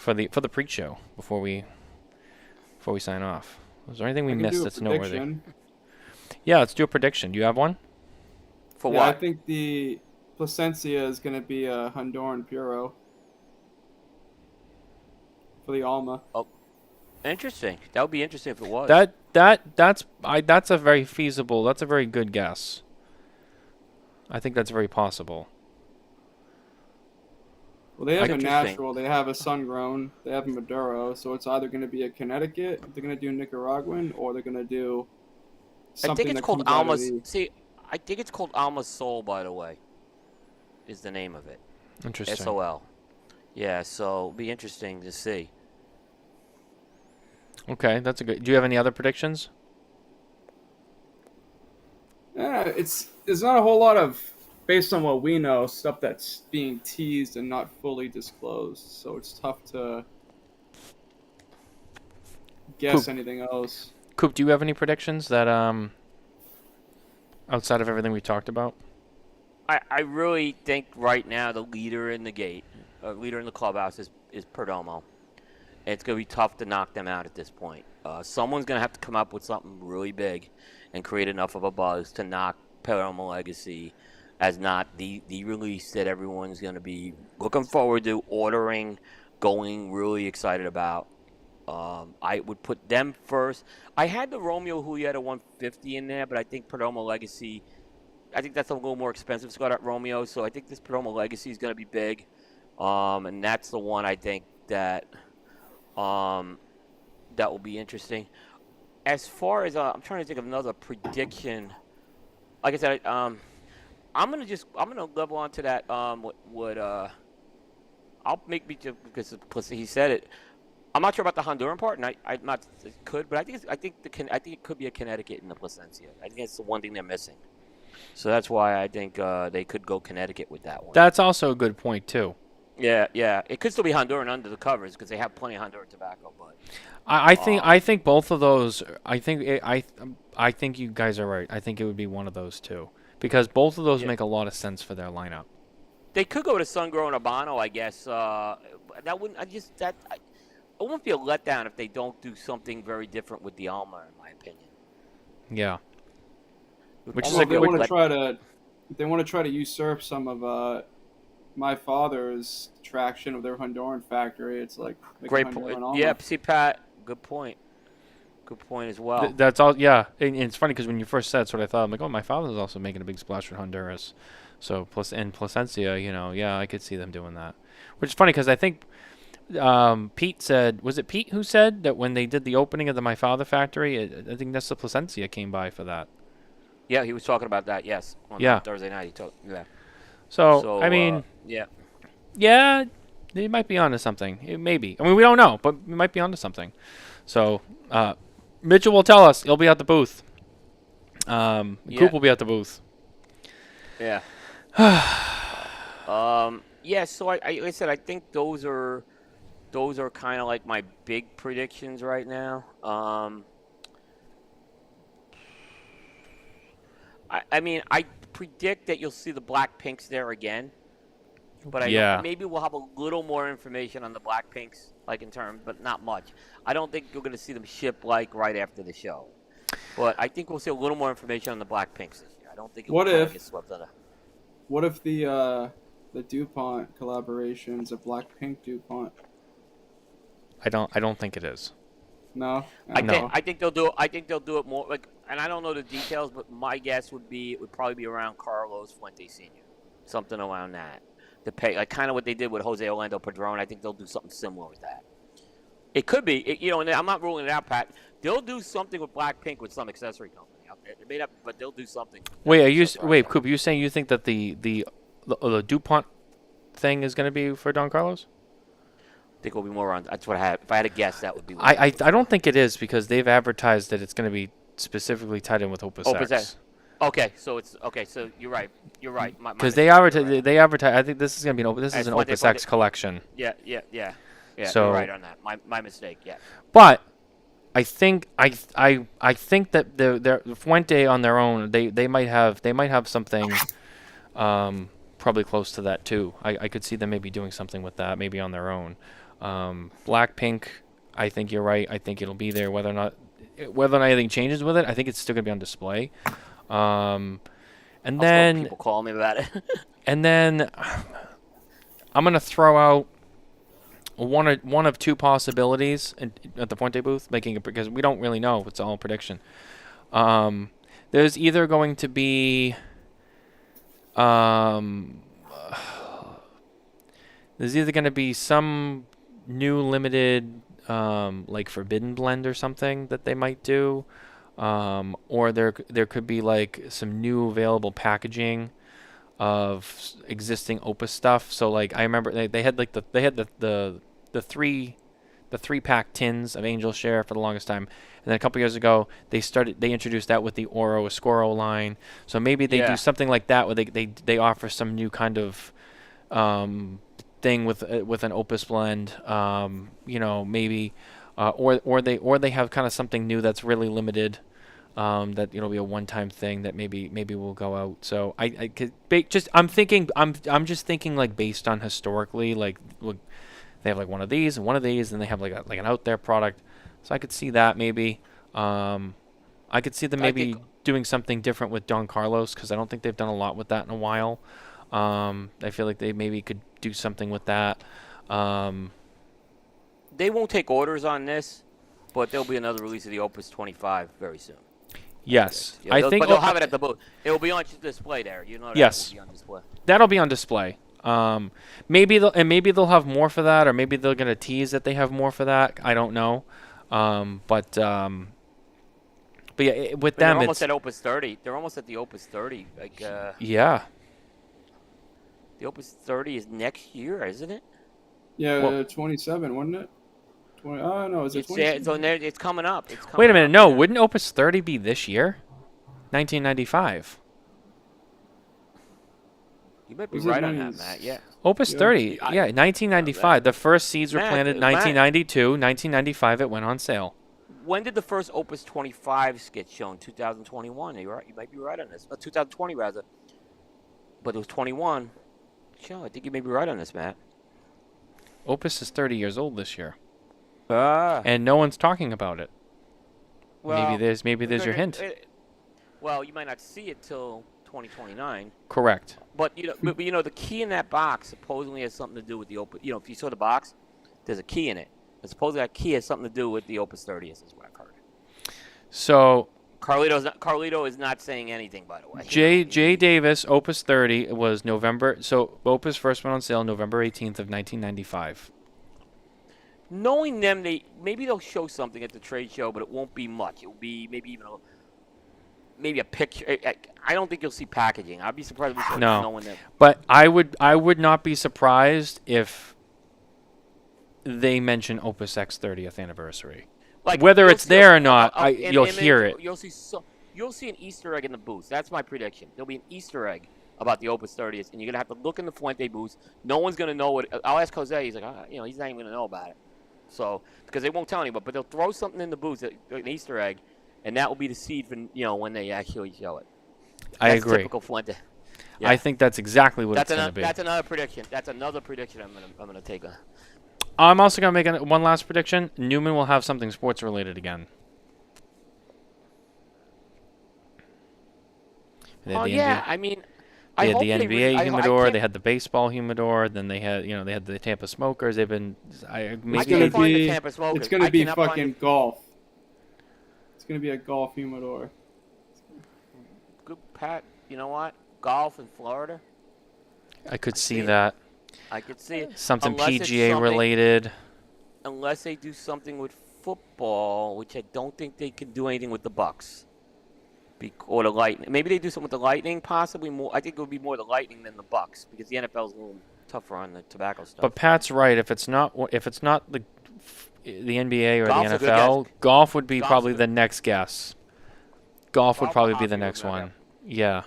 the pre-show before we sign off. Was there anything we missed that's noteworthy? Yeah, let's do a prediction. Do you have one? For what? I think the Placencia is going to be a Honduran Puro for the Alma. Oh, interesting. That would be interesting if it was. That's a very feasible. That's a very good guess. I think that's very possible. Well, they have a natural, they have a sun-grown, they have a Maduro, so it's either going to be a Connecticut, they're going to do Nicaraguan, or they're going to do something I think it's called Alma's. See, I think it's called Alma's Soul, by the way, is the name of it. Interesting. SOL. Yeah, so it'll be interesting to see. Okay, that's a good. Do you have any other predictions? Yeah, there's not a whole lot of, based on what we know, stuff that's being teased and not fully disclosed. So it's tough to guess anything else. Coop, do you have any predictions that outside of everything we talked about? I really think right now the leader in the leader in the clubhouse is Perdomo. And it's going to be tough to knock them out at this point. Someone's going to have to come up with something really big and create enough of a buzz to knock Perdomo Legacy as not the release that everyone's going to be looking forward to, ordering, going really excited about. I would put them first. I had the Romeo Julieta 150 in there, but I think Perdomo Legacy, I think that's a little more expensive cigar at Romeo, so I think this Perdomo Legacy is going to be big. And that's the one I think that that will be interesting. As far as I'm trying to think of another prediction. Like I said, I'm gonna level onto that. I'll make me because he said it. I'm not sure about the Honduran part, and I'm not it could, but I think it could be a Connecticut in the Placencia. I think it's the one thing they're missing. So that's why I think they could go Connecticut with that one. That's also a good point too. Yeah. It could still be Honduran under the covers because they have plenty of Honduran tobacco. But I think both of those. I think you guys are right. I think it would be one of those two because both of those make a lot of sense for their lineup. They could go to Sun-Grown Habano, I guess. That wouldn't. It won't be a letdown if they don't do something very different with the Alma, in my opinion. Yeah. Which is Although a if they good. want to try to usurp some of my father's traction of their Honduran factory. It's like Great point. Yeah, see, Pat, good point. Good point as well. That's all. Yeah, and it's funny because when you first said, so I thought, I'm like, oh, my father's also making a big splash with Honduras. So Placencia, yeah, I could see them doing that. Which is funny because I think Pete said, was it Pete who said that when they did the opening of the My Father factory, I think that's the Placencia came by for that. Yeah, he was talking about that. Yes, on Thursday night he talked. Yeah. So I mean, yeah, they might be onto something. Maybe. I mean, we don't know, but we might be onto something. So Mitchell will tell us. He'll be at the booth. Coop will be at the booth. Yeah. Yeah. So like I said, I think those are kind of like my big predictions right now. I mean, I predict that you'll see the Black Pinks there again, but maybe we'll have a little more information on the Black Pinks, like in terms, but not much. I don't think you're going to see them ship like right after the show, but I think we'll see a little more information on the Black Pinks this year. I don't think it will get swept under. What if the Dupont collaboration's a Black Pink Dupont? I don't think it is. No. I think they'll do it more like, and I don't know the details, but my guess would be it would probably be around Carlos Fuentes Sr., something around that. To pay like kind of what they did with Jose Orlando Padron. I think they'll do something similar with that. It could be, and I'm not ruling it out, Pat. They'll do something with Blackpink with some accessory company out there. They made up, but they'll do something. Wait, Coop, you saying you think that the Dupont thing is going to be for Don Carlos? I think it'll be more on. That's what I had. If I had to guess, that would be. I don't think it is because they've advertised that it's going to be specifically tied in with Opus X. Okay, so it's okay. So you're right. You're right. Because they advertise. I think this is going to be an Opus X collection. Yeah. So you're right on that. My mistake. Yeah. But I think that the Fuente on their own they might have something probably close to that too. I could see them maybe doing something with that maybe on their own. Blackpink, I think you're right. I think it'll be there whether or not anything changes with it. I think it's still gonna be on display. And then people call me about it. And then I'm gonna throw out one of two possibilities at the Fuente booth, because we don't really know. It's all prediction. There's either going to be some new limited like Forbidden Blend or something that they might do, or there could be like some new available packaging of existing Opus stuff. So like I remember they had like the 3-pack tins of Angel Share for the longest time, and then a couple years ago they introduced that with the Oro Escoro line. So maybe they do something like that where they offer some new kind of thing with an Opus blend, maybe, or they have kind of something new that's really limited, that be a one-time thing that maybe will go out. So I'm just thinking like based on historically, like they have like one of these, and they have like an out there product. So I could see that maybe. I could see them maybe doing something different with Don Carlos, because I don't think they've done a lot with that in a while. I feel like they maybe could do something with that. They won't take orders on this, but there'll be another release of the Opus 25 very soon. Yes, I think. But they'll have it at the booth. It will be on display there. Yes, will be on display. That'll be on display. Maybe they'll have more for that, or maybe they're gonna tease that they have more for that. I don't know. But yeah, with But they're them, almost it's at Opus 30. They're almost at the Opus 30. Like yeah. the Opus 30 is next year, isn't it? Yeah, Well- 27, wasn't it? 20. Oh no, is it It's 27? so it's coming up. It's coming Wait a minute. up, No, yeah. wouldn't Opus 30 be this year? 1995. You might be Was it right on 90s? that, Matt. Yeah. Opus Yeah. 30. I- Yeah, 1995. The first seeds were Matt, planted in Matt. 1992. 1995, it went on sale. When did the first Opus 25s get shown? 2021. You're right. You might be right on this. 2020 rather. But it was 21. Sure, I think you may be right on this, Matt. Opus is 30 years old this year, Ah. and no one's talking about it. Well, maybe there's your hint. Well, you might not see it till 2029. Correct. But you know, the key in that box supposedly has something to do with the Opus. You know, if you saw the box, there's a key in it. And supposedly that key has something to do with the Opus 30s, is what I've heard. So Carlito is not saying anything, by the way. J. Davis, Opus 30 was November. So Opus first went on sale November 18th of 1995. Knowing them, maybe they'll show something at the trade show, but it won't be much. It will be maybe even maybe a picture. I don't think you'll see packaging. I'd be surprised if we saw No. knowing them. But I would not be surprised if they mention Opus X 30th anniversary. Like, Whether you'll it's see there or not, an you'll image, hear it. You'll see an Easter egg in the booth. That's my prediction. There'll be an Easter egg about the Opus 30th, and you're gonna have to look in the Fuente booth. No one's gonna know what. I'll ask Jose. He's like, he's not even gonna know about it. So because they won't tell anybody, but they'll throw something in the booth, an Easter egg, and that will be the seed for when they actually show it. I That's agree. Typical Fuente. Yeah. I think that's exactly what That's it's going to be. That's another prediction. That's another prediction I'm gonna take. I'm also going to make one last prediction. Newman will have something sports related again. They had Oh the yeah, NBA I mean, They I had hope the they NBA I humidor. can't- They had the baseball humidor. Then they had the Tampa Smokers. They've been. I It's Maybe gonna can't find the be. Tampa Smokers. It's gonna I be cannot find fucking golf. It's gonna be a golf humidor. Good, Pat. You know what? Golf in Florida. I could see see it. that. I could see it. Something Unless it's PGA something- related. Unless they do something with football, which I don't think they can do anything with the Bucks. Or the Lightning. Maybe they do something with the Lightning, possibly more. I think it would be more the Lightning than the Bucks because the NFL's a little tougher on the tobacco stuff. But Pat's right. If it's not the NBA or Golf's the a good NFL, guess. golf would be Golf's probably good. the next guess. Golf would Golf probably be the possibly next would, one. Yeah.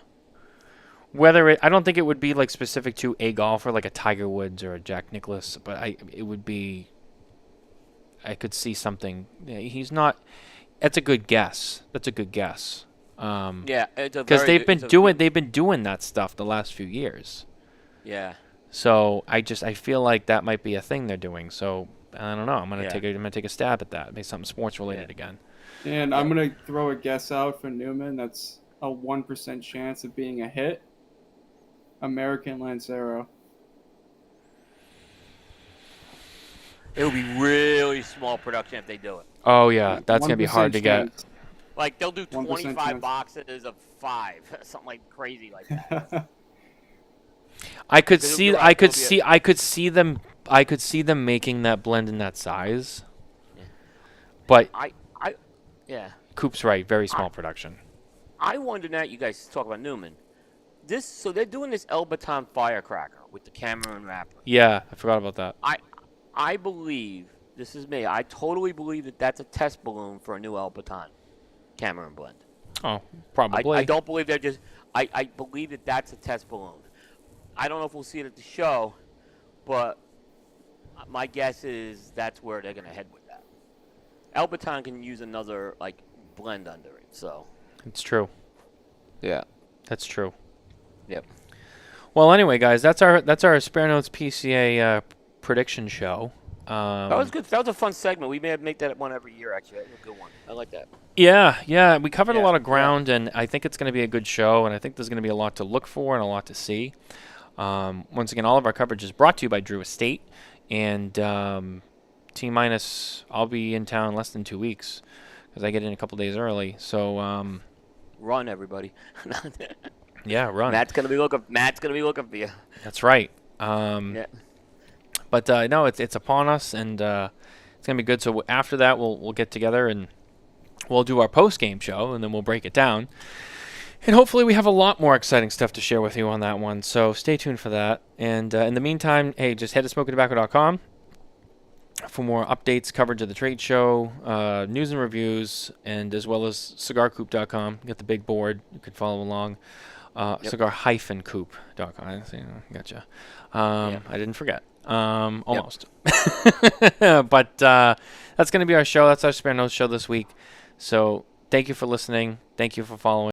I don't think it would be like specific to a golfer like a Tiger Woods or a Jack Nicklaus, but it would be. I could see something. He's not. That's a good guess. Yeah, it's a Because very they've good- been doing that stuff the last few years. Yeah. So I feel like that might be a thing they're doing. So I don't know. I'm gonna Yeah. take a stab at that. Maybe something sports related again. And I'm gonna throw a guess out for Newman. That's a 1% chance of being a hit. American Lancero. It would be really small production if they do it. Oh yeah, that's gonna be 1% hard to get. chance. Like they'll do 1% 25 chance. boxes of 5, something like crazy like that. I could It'll see. be I right, could it'll be see. I could see them. I could see them making that blend in that size. Yeah. But Yeah. Coop's right. Very small production. I wonder now. You guys talk about Newman. So they're doing this El Baton firecracker with the Cameron wrapper. Yeah, I forgot about that. I believe, this is me, I totally believe that that's a test balloon for a new El Baton Cameron blend. Oh, probably. I don't believe they're just, I believe that that's a test balloon. I don't know if we'll see it at the show, but my guess is that's where they're going to head with that. El Baton can use another, blend under it, so. It's true. Yeah. That's true. Yep. Well, anyway, guys, that's our Spare Notes PCA prediction show. That was good. That was a fun segment. We may make that one every year, actually. That was a good one. I like that. Yeah. We covered a Yeah, lot of ground, and I think it's going to be a good show, and I think there's going to be a lot to look for and a lot to see. Once again, all of our coverage is brought to you by Drew Estate, and T-minus, I'll be in town less than 2 weeks because I get in a couple days early. So, Run, everybody. yeah, run. Matt's gonna be looking for you. That's right. Yeah. But no, it's upon us, and it's gonna be good. So after that, we'll get together and we'll do our post game show, and then we'll break it down. And hopefully we have a lot more exciting stuff to share with you on that one. So stay tuned for that. And in the meantime, hey, just head to smokytobacco.com for more updates, coverage of the trade show, news and reviews, and as well as cigarcoop.com. You got the big board. You can follow along. Cigar-coop.com. Gotcha. I didn't forget. Almost. But that's going to be our show. That's our Spare Notes show this week. So thank you for listening. Thank you for following.